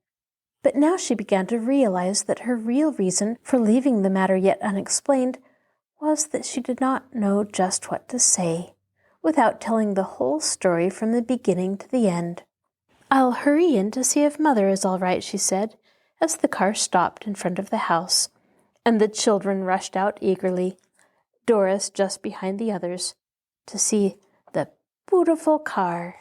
But now she began to realize that her real reason for leaving the matter yet unexplained was that she did not know just what to say, without telling the whole story from the beginning to the end. "I'll hurry in to see if Mother is all right," she said, as the car stopped in front of the house, and the children rushed out eagerly, Doris just behind the others, to see the beautiful car.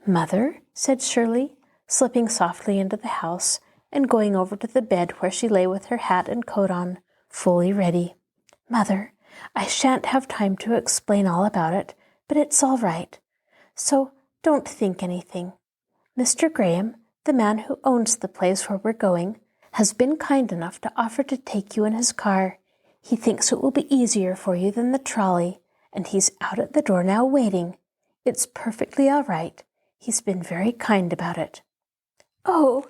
"Mother," said Shirley, slipping softly into the house and going over to the bed where she lay with her hat and coat on, fully ready. "Mother, I shan't have time to explain all about it, but it's all right. So don't think anything. Mr. Graham, the man who owns the place where we're going, has been kind enough to offer to take you in his car. He thinks it will be easier for you than the trolley, and he's out at the door now waiting. It's perfectly all right. He's been very kind about it." "Oh,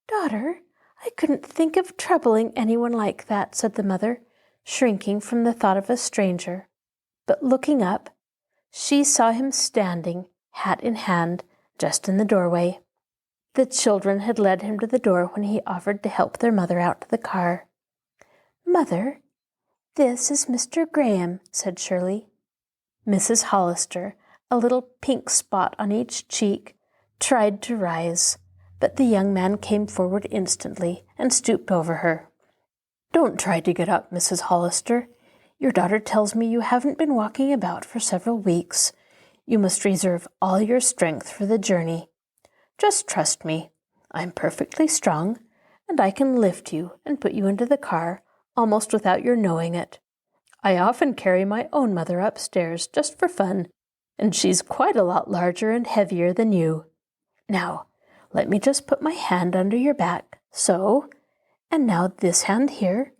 daughter, I couldn't think of troubling anyone like that," said the mother, shrinking from the thought of a stranger. But looking up, she saw him standing, hat in hand, just in the doorway. The children had led him to the door when he offered to help their mother out to the car. "Mother, this is Mr. Graham," said Shirley. Mrs. Hollister, a little pink spot on each cheek, tried to rise, but the young man came forward instantly and stooped over her. "Don't try to get up, Mrs. Hollister. Your daughter tells me you haven't been walking about for several weeks. You must reserve all your strength for the journey. Just trust me. I'm perfectly strong, and I can lift you and put you into the car almost without your knowing it. I often carry my own mother upstairs just for fun, and she's quite a lot larger and heavier than you. Now, let me just put my hand under your back, so, And now this hand here.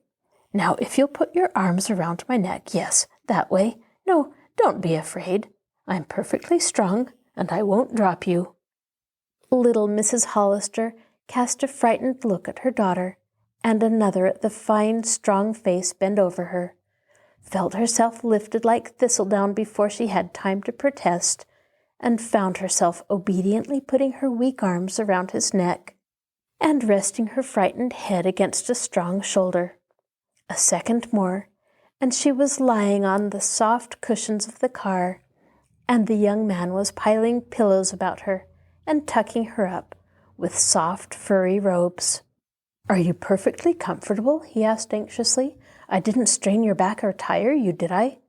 Now if you'll put your arms around my neck, yes, that way. No, don't be afraid. I'm perfectly strong, and I won't drop you." Little Mrs. Hollister cast a frightened look at her daughter, and another at the fine, strong face bent over her, felt herself lifted like thistledown before she had time to protest, and found herself obediently putting her weak arms around his neck and resting her frightened head against a strong shoulder. A second more, and she was lying on the soft cushions of the car, and the young man was piling pillows about her and tucking her up with soft, furry robes. "Are you perfectly comfortable?" he asked anxiously. "I didn't strain your back or tire you, did I?"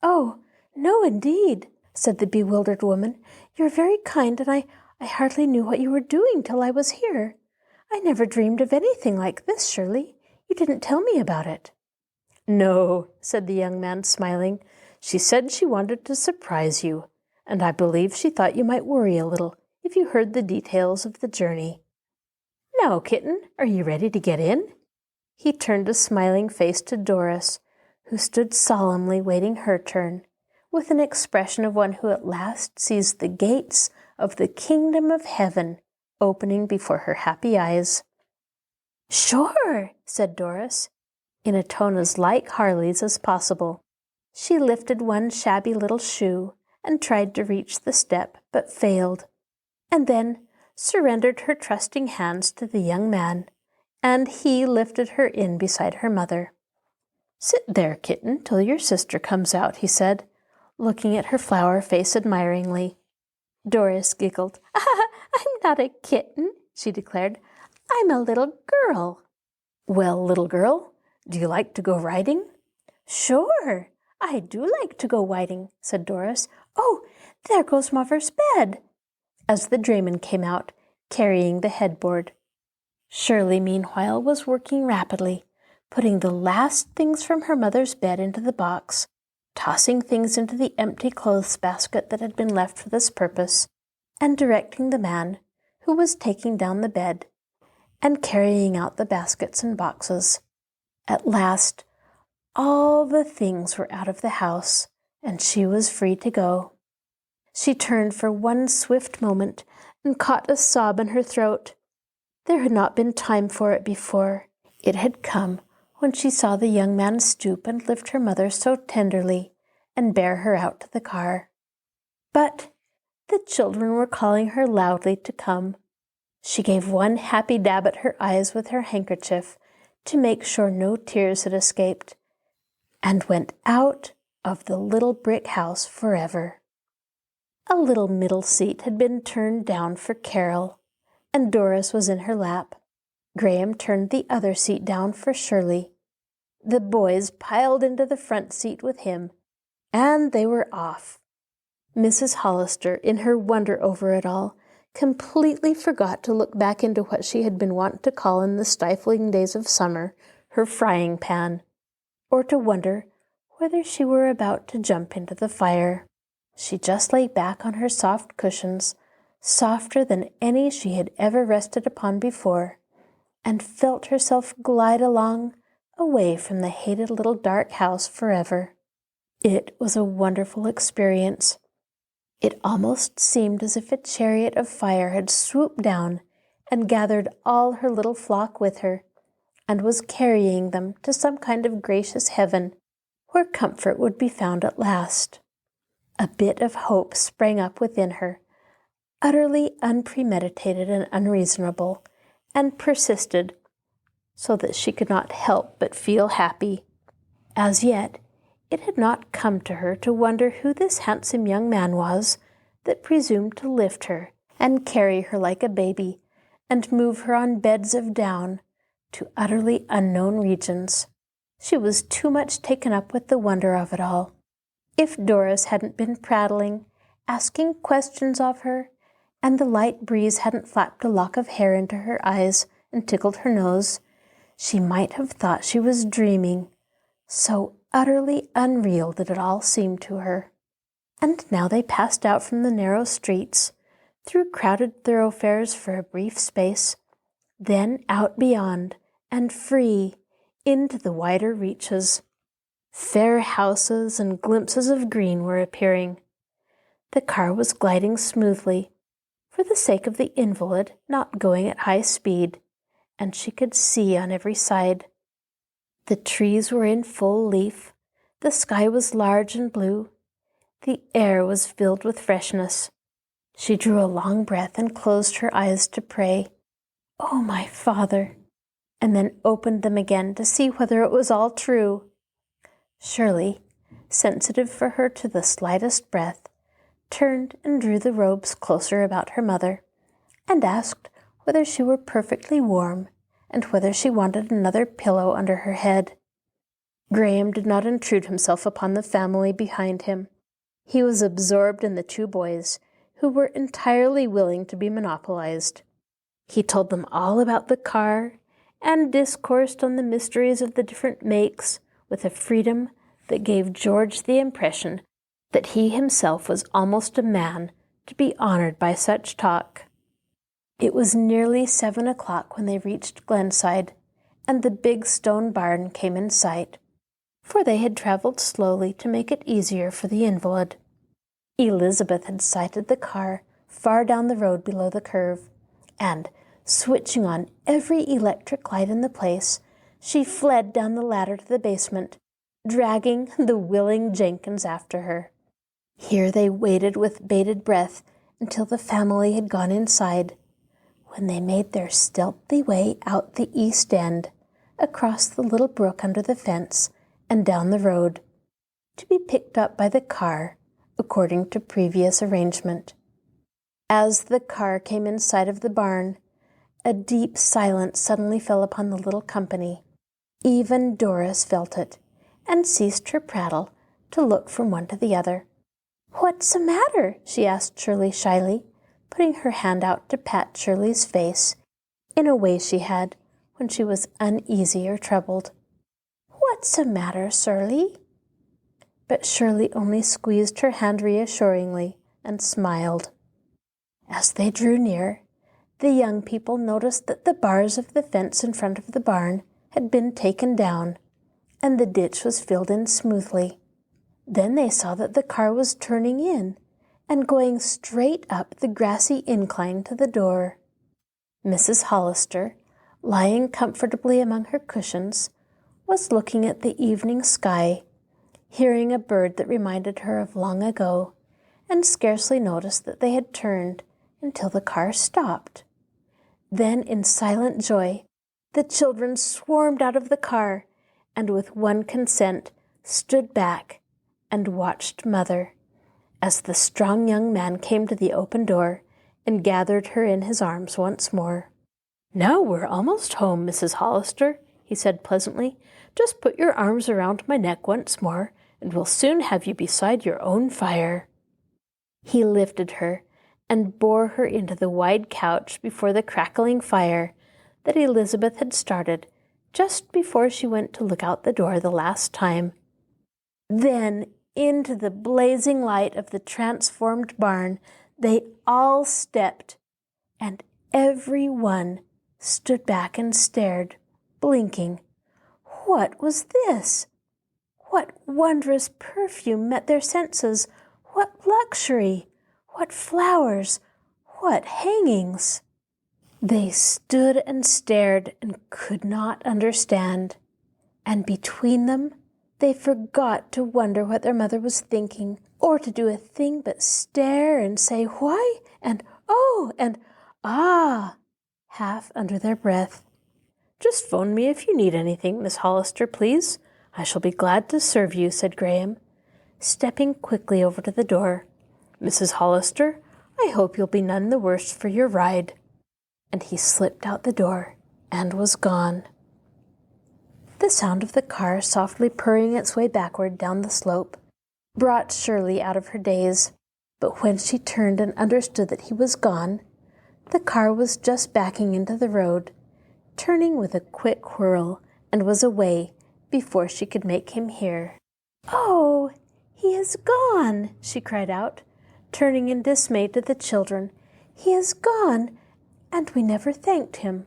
"Oh, no, indeed," said the bewildered woman. "You're very kind, and I hardly knew what you were doing till I was here. I never dreamed of anything like this, Shirley. You didn't tell me about it." "No," said the young man, smiling. "She said she wanted to surprise you, and I believe she thought you might worry a little if you heard the details of the journey. Now, kitten, are you ready to get in?" He turned a smiling face to Doris, who stood solemnly waiting her turn, with an expression of one who at last sees the gates of the kingdom of heaven opening before her happy eyes. "Sure," said Doris, in a tone as like Harley's as possible. She lifted one shabby little shoe and tried to reach the step, but failed, and then surrendered her trusting hands to the young man, and he lifted her in beside her mother. "Sit there, kitten, till your sister comes out," he said, looking at her flower face admiringly. Doris giggled. "I'm not a kitten," she declared. "I'm a little girl." "Well, little girl, do you like to go riding?" "Sure, I do like to go riding," said Doris. "Oh, there goes mother's bed," as the drayman came out, carrying the headboard. Shirley, meanwhile, was working rapidly, putting the last things from her mother's bed into the box, tossing things into the empty clothes basket that had been left for this purpose, and directing the man, who was taking down the bed, and carrying out the baskets and boxes. At last, all the things were out of the house, and she was free to go. She turned for one swift moment and caught a sob in her throat. There had not been time for it before. It had come when she saw the young man stoop and lift her mother so tenderly and bear her out to the car. But the children were calling her loudly to come. She gave one happy dab at her eyes with her handkerchief to make sure no tears had escaped, and went out of the little brick house forever. A little middle seat had been turned down for Carol, and Doris was in her lap. Graham turned the other seat down for Shirley. The boys piled into the front seat with him, and they were off. Mrs. Hollister, in her wonder over it all, completely forgot to look back into what she had been wont to call in the stifling days of summer her frying pan, or to wonder whether she were about to jump into the fire. She just lay back on her soft cushions, softer than any she had ever rested upon before, and felt herself glide along away from the hated little dark house forever. It was a wonderful experience. It almost seemed as if a chariot of fire had swooped down and gathered all her little flock with her, and was carrying them to some kind of gracious heaven where comfort would be found at last. A bit of hope sprang up within her, utterly unpremeditated and unreasonable, and persisted, so that she could not help but feel happy. As yet, it had not come to her to wonder who this handsome young man was that presumed to lift her and carry her like a baby and move her on beds of down to utterly unknown regions. She was too much taken up with the wonder of it all. If Doris hadn't been prattling, asking questions of her, and the light breeze hadn't flapped a lock of hair into her eyes and tickled her nose, she might have thought she was dreaming. So utterly unreal did it all seem to her. And now they passed out from the narrow streets, through crowded thoroughfares for a brief space, then out beyond and free into the wider reaches. Fair houses and glimpses of green were appearing. The car was gliding smoothly, for the sake of the invalid not going at high speed, and she could see on every side. The trees were in full leaf, the sky was large and blue, the air was filled with freshness. She drew a long breath and closed her eyes to pray, "Oh, my Father," and then opened them again to see whether it was all true. Shirley, sensitive for her to the slightest breath, turned and drew the robes closer about her mother, and asked whether she were perfectly warm, and whether she wanted another pillow under her head. Graham did not intrude himself upon the family behind him. He was absorbed in the two boys, who were entirely willing to be monopolized. He told them all about the car, and discoursed on the mysteries of the different makes, with a freedom that gave George the impression that he himself was almost a man to be honored by such talk. It was nearly 7 o'clock when they reached Glenside, and the big stone barn came in sight, for they had traveled slowly to make it easier for the invalid. Elizabeth had sighted the car far down the road below the curve, and, switching on every electric light in the place, she fled down the ladder to the basement, dragging the willing Jenkins after her. Here they waited with bated breath until the family had gone inside, when they made their stealthy way out the east end, across the little brook under the fence, and down the road, to be picked up by the car, according to previous arrangement. As the car came in sight of the barn, a deep silence suddenly fell upon the little company. Even Doris felt it, and ceased her prattle to look from one to the other. "What's the matter?" she asked Shirley shyly, putting her hand out to pat Shirley's face, in a way she had when she was uneasy or troubled. "What's the matter, Shirley?" But Shirley only squeezed her hand reassuringly and smiled. As they drew near, the young people noticed that the bars of the fence in front of the barn had been taken down, and the ditch was filled in smoothly. Then they saw that the car was turning in and going straight up the grassy incline to the door. Mrs. Hollister, lying comfortably among her cushions, was looking at the evening sky, hearing a bird that reminded her of long ago, and scarcely noticed that they had turned until the car stopped. Then, in silent joy, the children swarmed out of the car, and with one consent stood back and watched Mother, as the strong young man came to the open door and gathered her in his arms once more. "Now we're almost home, Mrs. Hollister," he said pleasantly. "Just put your arms around my neck once more, and we'll soon have you beside your own fire." He lifted her and bore her into the wide couch before the crackling fire that Elizabeth had started just before she went to look out the door the last time. Then, into the blazing light of the transformed barn, they all stepped, and every one stood back and stared, blinking. What was this? What wondrous perfume met their senses? What luxury? What flowers? What hangings? They stood and stared and could not understand, and between them they forgot to wonder what their mother was thinking, or to do a thing but stare and say "Why?" and "Oh!" and "Ah!" half under their breath. "Just phone me if you need anything, Miss Hollister, please. I shall be glad to serve you," said Graham, stepping quickly over to the door. "Mrs. Hollister, I hope you'll be none the worse for your ride." And he slipped out the door and was gone. The sound of the car softly purring its way backward down the slope brought Shirley out of her daze, but when she turned and understood that he was gone, the car was just backing into the road, turning with a quick whirl, and was away before she could make him hear. "Oh, he is gone!" she cried out, turning in dismay to the children. "He is gone, and we never thanked him."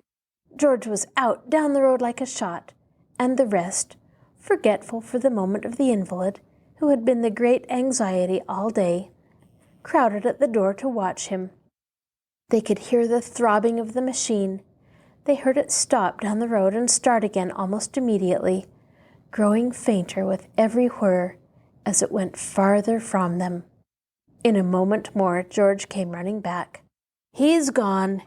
George was out down the road like a shot, and the rest, forgetful for the moment of the invalid, who had been the great anxiety all day, crowded at the door to watch him. They could hear the throbbing of the machine. They heard it stop down the road and start again almost immediately, growing fainter with every whir as it went farther from them. In a moment more, George came running back. "He's gone.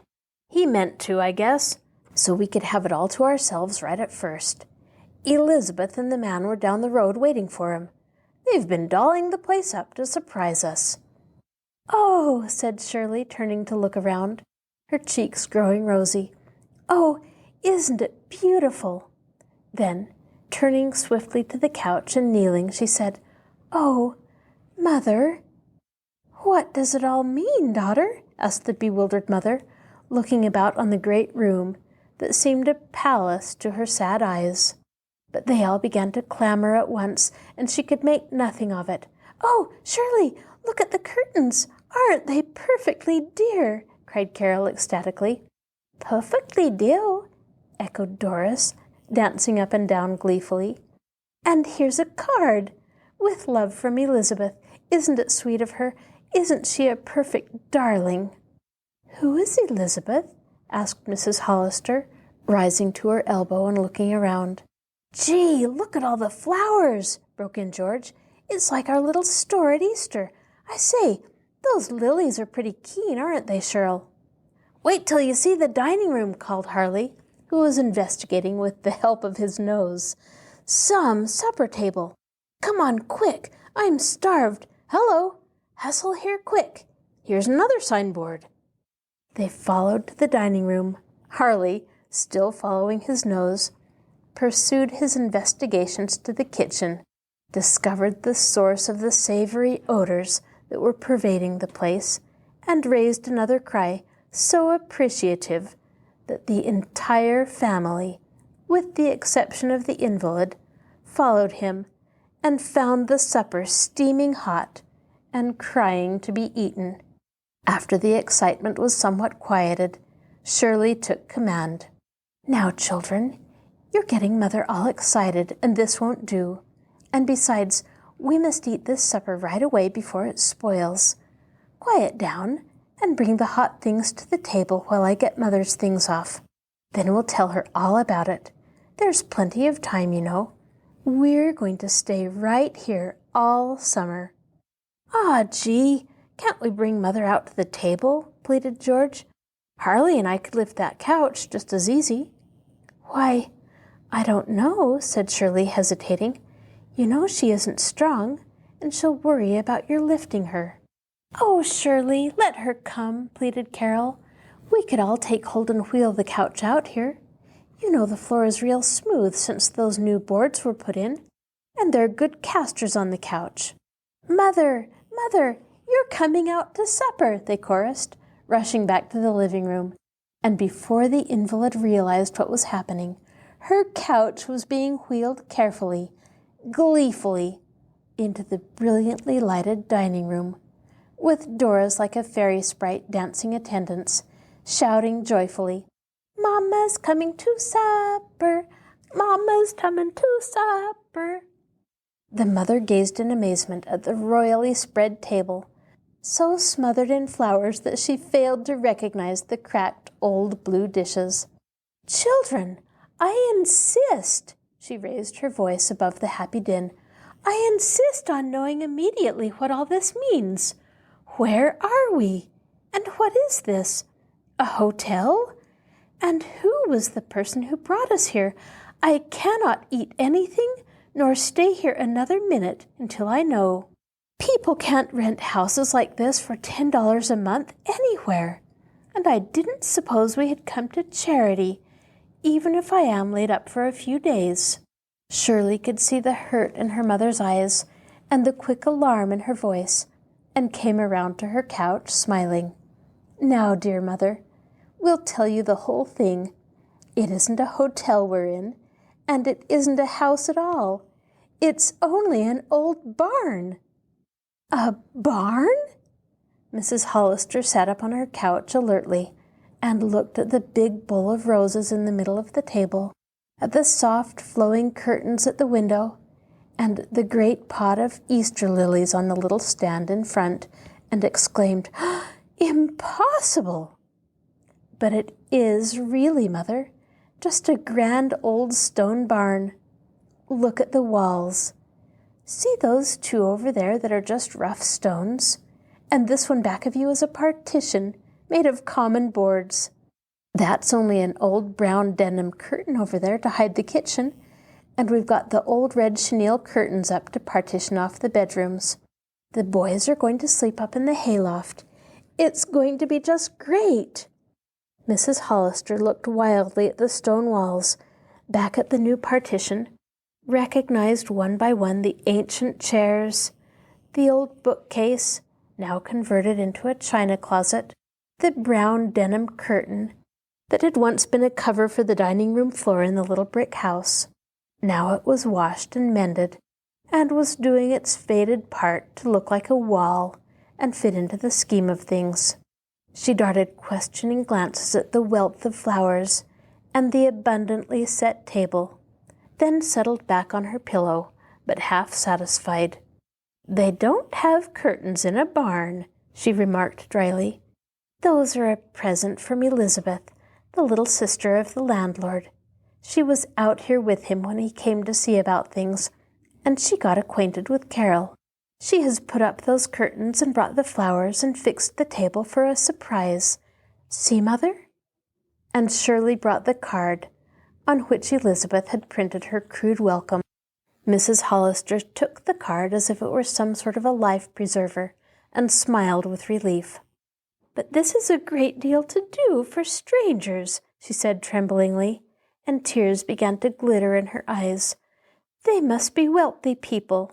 He meant to, I guess, so we could have it all to ourselves right at first. Elizabeth and the man were down the road waiting for him. They've been dolling the place up to surprise us." "Oh," said Shirley, turning to look around, her cheeks growing rosy. "Oh, isn't it beautiful?" Then, turning swiftly to the couch and kneeling, she said, "Oh, Mother." "What does it all mean, daughter?" asked the bewildered mother, looking about on the great room that seemed a palace to her sad eyes. But they all began to clamor at once, and she could make nothing of it. "Oh, Shirley, look at the curtains! Aren't they perfectly dear?" cried Carol ecstatically. "Perfectly dear," echoed Doris, dancing up and down gleefully. "And here's a card, with love from Elizabeth. Isn't it sweet of her? Isn't she a perfect darling?" "Who is Elizabeth?" asked Mrs. Hollister, rising to her elbow and looking around. "Gee, look at all the flowers," broke in George. "It's like our little store at Easter. I say, those lilies are pretty keen, aren't they, Shirl?" "Wait till you see the dining room," called Harley, who was investigating with the help of his nose. "Some supper table. Come on, quick. I'm starved. Hello. Hustle here quick. Here's another signboard." They followed to the dining room. Harley, still following his nose, pursued his investigations to the kitchen, discovered the source of the savory odors that were pervading the place, and raised another cry so appreciative that the entire family, with the exception of the invalid, followed him and found the supper steaming hot and crying to be eaten. After the excitement was somewhat quieted, Shirley took command. "Now, children, you're getting Mother all excited, and this won't do. And besides, we must eat this supper right away before it spoils. Quiet down and bring the hot things to the table while I get Mother's things off. Then we'll tell her all about it. There's plenty of time, you know. We're going to stay right here all summer." "Aw, gee, can't we bring Mother out to the table?" pleaded George. "Harley and I could lift that couch just as easy." "Why, I don't know," said Shirley, hesitating. "You know she isn't strong, and she'll worry about your lifting her." "Oh, Shirley, let her come," pleaded Carol. "We could all take hold and wheel the couch out here. You know the floor is real smooth since those new boards were put in, and there are good casters on the couch." "Mother, Mother, you're coming out to supper," they chorused, rushing back to the living room. And before the invalid realized what was happening, her couch was being wheeled carefully, gleefully, into the brilliantly lighted dining room, with Doris like a fairy sprite dancing attendance, shouting joyfully, "Mama's coming to supper! Mama's coming to supper!" The mother gazed in amazement at the royally spread table, so smothered in flowers that she failed to recognize the cracked old blue dishes. "Children, I insist," she raised her voice above the happy din, "I insist on knowing immediately what all this means. Where are we? And what is this? A hotel? And who was the person who brought us here? I cannot eat anything nor stay here another minute until I know. People can't rent houses like this for $10 a month anywhere. And I didn't suppose we had come to charity, even if I am laid up for a few days." Shirley could see the hurt in her mother's eyes and the quick alarm in her voice, and came around to her couch, smiling. "Now, dear mother, we'll tell you the whole thing. It isn't a hotel we're in, and it isn't a house at all. It's only an old barn." "A barn?" Mrs. Hollister sat up on her couch alertly, and looked at the big bowl of roses in the middle of the table, at the soft flowing curtains at the window, and the great pot of Easter lilies on the little stand in front, and exclaimed, "Impossible!" "But it is really, Mother. Just a grand old stone barn. Look at the walls. See those two over there that are just rough stones? And this one back of you is a partition made of common boards. That's only an old brown denim curtain over there to hide the kitchen, and we've got the old red chenille curtains up to partition off the bedrooms. The boys are going to sleep up in the hayloft. It's going to be just great." Mrs. Hollister looked wildly at the stone walls, back at the new partition, recognized one by one the ancient chairs, the old bookcase, now converted into a china closet, the brown denim curtain that had once been a cover for the dining room floor in the little brick house. Now it was washed and mended, and was doing its faded part to look like a wall and fit into the scheme of things. She darted questioning glances at the wealth of flowers and the abundantly set table, then settled back on her pillow, but half satisfied. "They don't have curtains in a barn," she remarked dryly. "Those are a present from Elizabeth, the little sister of the landlord. She was out here with him when he came to see about things, and she got acquainted with Carol. She has put up those curtains and brought the flowers and fixed the table for a surprise. See, Mother?" And Shirley brought the card, on which Elizabeth had printed her crude welcome. Mrs. Hollister took the card as if it were some sort of a life preserver, and smiled with relief. "But this is a great deal to do for strangers," she said tremblingly, and tears began to glitter in her eyes. "They must be wealthy people."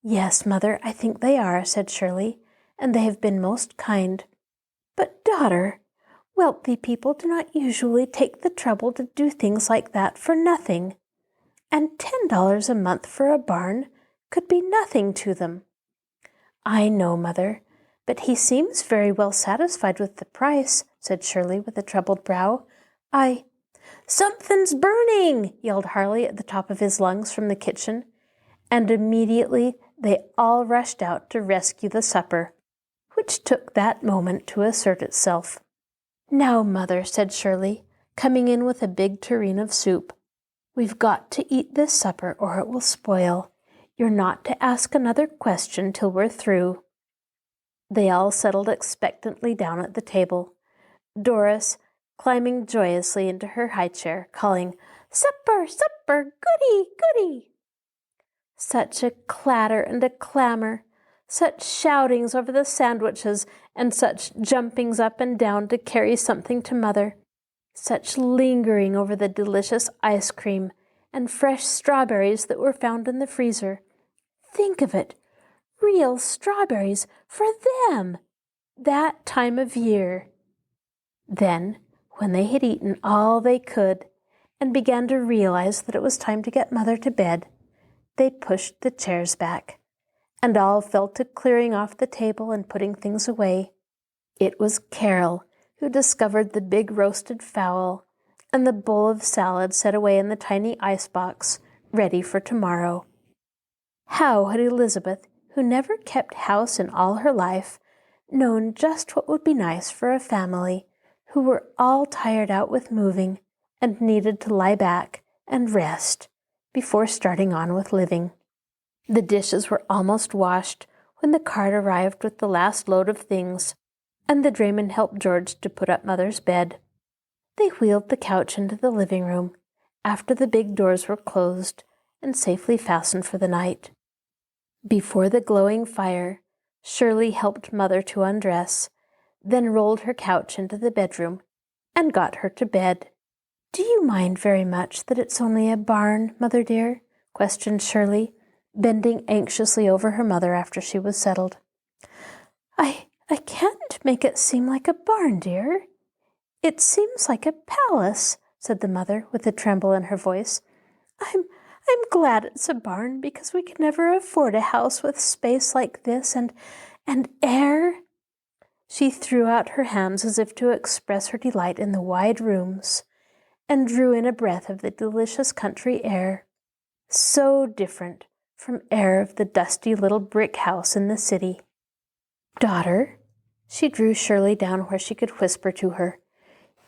"Yes, Mother, I think they are," said Shirley, "and they have been most kind." "But, daughter, wealthy people do not usually take the trouble to do things like that for nothing. And $10 a month for a barn could be nothing to them." "I know, Mother, but he seems very well satisfied with the price," said Shirley with a troubled brow. "Something's burning!" yelled Harley at the top of his lungs from the kitchen, and immediately they all rushed out to rescue the supper, which took that moment to assert itself. "Now, Mother," said Shirley, coming in with a big tureen of soup, "we've got to eat this supper or it will spoil. You're not to ask another question till we're through." They all settled expectantly down at the table, Doris climbing joyously into her high chair, calling, "Supper, supper, goody, goody." Such a clatter and a clamor, such shoutings over the sandwiches, and such jumpings up and down to carry something to Mother, such lingering over the delicious ice cream and fresh strawberries that were found in the freezer. Think of it, real strawberries for them, that time of year. Then, when they had eaten all they could and began to realize that it was time to get Mother to bed, they pushed the chairs back, and all fell to clearing off the table and putting things away. It was Carol who discovered the big roasted fowl and the bowl of salad set away in the tiny icebox, ready for tomorrow. How had Elizabeth, who never kept house in all her life, known just what would be nice for a family who were all tired out with moving and needed to lie back and rest before starting on with living? The dishes were almost washed when the cart arrived with the last load of things, and the drayman helped George to put up Mother's bed. They wheeled the couch into the living room after the big doors were closed and safely fastened for the night. Before the glowing fire, Shirley helped Mother to undress, then rolled her couch into the bedroom and got her to bed. "Do you mind very much that it's only a barn, Mother dear?" questioned Shirley, bending anxiously over her mother after she was settled. I can't make it seem like a barn, dear. It seems like a palace," said the mother with a tremble in her voice. I'm glad it's a barn because we could never afford a house with space like this and air." She threw out her hands as if to express her delight in the wide rooms, and drew in a breath of the delicious country air, so different from air of the dusty little brick house in the city. "Daughter," she drew Shirley down where she could whisper to her,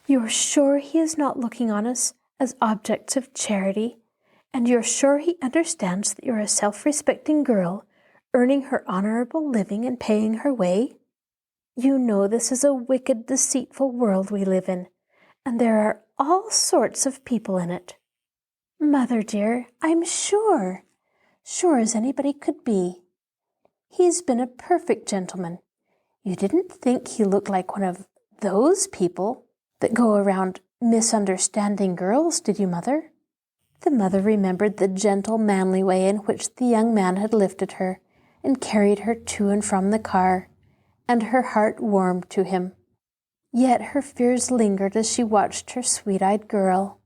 "you're sure he is not looking on us as objects of charity, and you're sure he understands that you're a self-respecting girl, earning her honorable living and paying her way? You know this is a wicked, deceitful world we live in, and there are all sorts of people in it." "Mother dear, I'm sure as anybody could be. He's been a perfect gentleman. You didn't think he looked like one of those people that go around misunderstanding girls, did you, Mother?" The mother remembered the gentle, manly way in which the young man had lifted her and carried her to and from the car, and her heart warmed to him. Yet her fears lingered as she watched her sweet-eyed girl.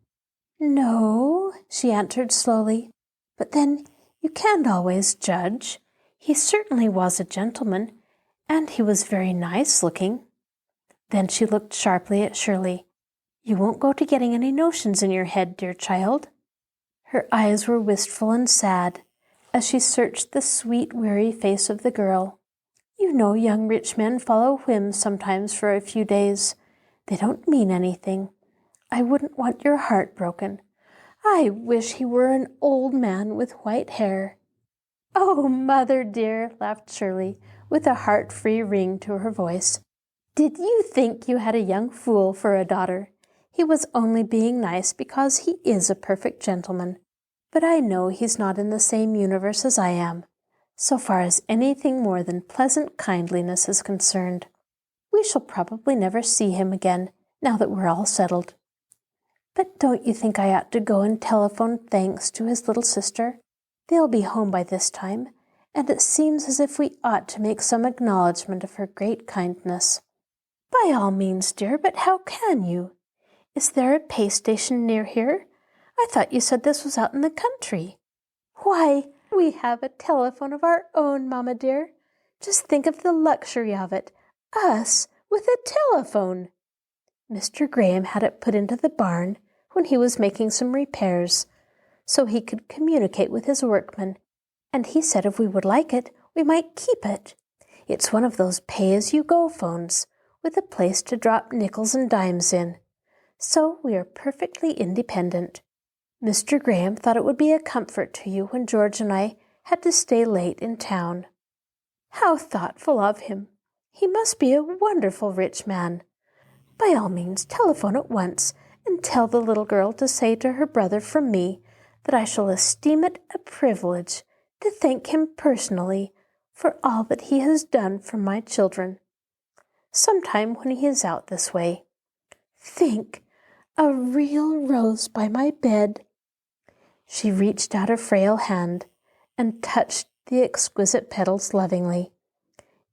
"No," she answered slowly, "but then you can't always judge. He certainly was a gentleman, and he was very nice-looking." Then she looked sharply at Shirley. "You won't go to getting any notions in your head, dear child." Her eyes were wistful and sad as she searched the sweet, weary face of the girl. "You know young rich men follow whims sometimes for a few days. They don't mean anything. I wouldn't want your heart broken. I wish he were an old man with white hair." "Oh, Mother dear," laughed Shirley, with a heart-free ring to her voice. "Did you think you had a young fool for a daughter? He was only being nice because he is a perfect gentleman. But I know he's not in the same universe as I am, so far as anything more than pleasant kindliness is concerned. We shall probably never see him again, now that we're all settled. But don't you think I ought to go and telephone thanks to his little sister? They'll be home by this time, and it seems as if we ought to make some acknowledgment of her great kindness." "By all means, dear, but how can you? Is there a pay station near here? I thought you said this was out in the country." "Why, we have a telephone of our own, Mamma dear. Just think of the luxury of it. Us with a telephone!" Mr. Graham had it put into the barn when he was making some repairs, so he could communicate with his workmen, and he said if we would like it, we might keep it. It's one of those pay-as-you-go phones, with a place to drop nickels and dimes in. So we are perfectly independent. Mr. Graham thought it would be a comfort to you when George and I had to stay late in town." "How thoughtful of him! He must be a wonderful rich man. By all means, telephone at once and tell the little girl to say to her brother from me that I shall esteem it a privilege to thank him personally for all that he has done for my children. Sometime when he is out this way. Think, a real rose by my bed." She reached out a frail hand and touched the exquisite petals lovingly.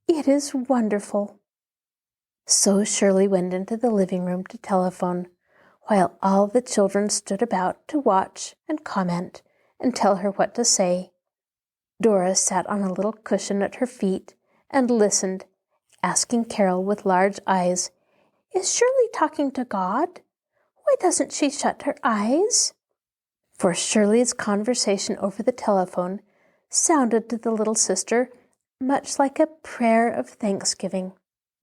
"It is wonderful." So Shirley went into the living room to telephone, while all the children stood about to watch and comment and tell her what to say. Dora sat on a little cushion at her feet and listened, asking Carol with large eyes, "Is Shirley talking to God? Why doesn't she shut her eyes?" For Shirley's conversation over the telephone sounded to the little sister much like a prayer of thanksgiving,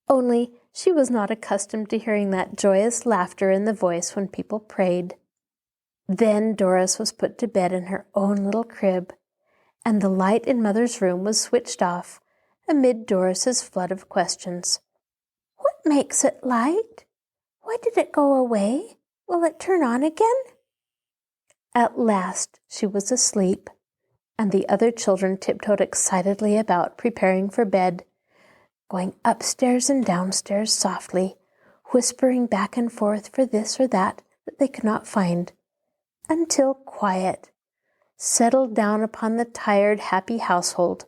only she was not accustomed to hearing that joyous laughter in the voice when people prayed. Then Doris was put to bed in her own little crib, and the light in Mother's room was switched off amid Doris's flood of questions. "What makes it light? Why did it go away? Will it turn on again?" At last she was asleep, and the other children tiptoed excitedly about, preparing for bed, going upstairs and downstairs softly, whispering back and forth for this or that they could not find, until quiet settled down upon the tired, happy household,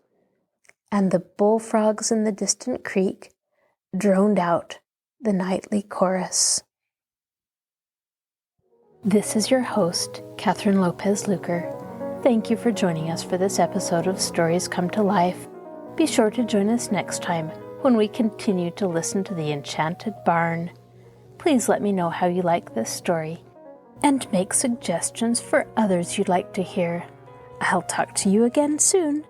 and the bullfrogs in the distant creek droned out the nightly chorus. This is your host, Kathryn Lopez Luker. Thank you for joining us for this episode of Stories Come to Life. Be sure to join us next time when we continue to listen to the Enchanted Barn. Please let me know how you like this story and make suggestions for others you'd like to hear. I'll talk to you again soon.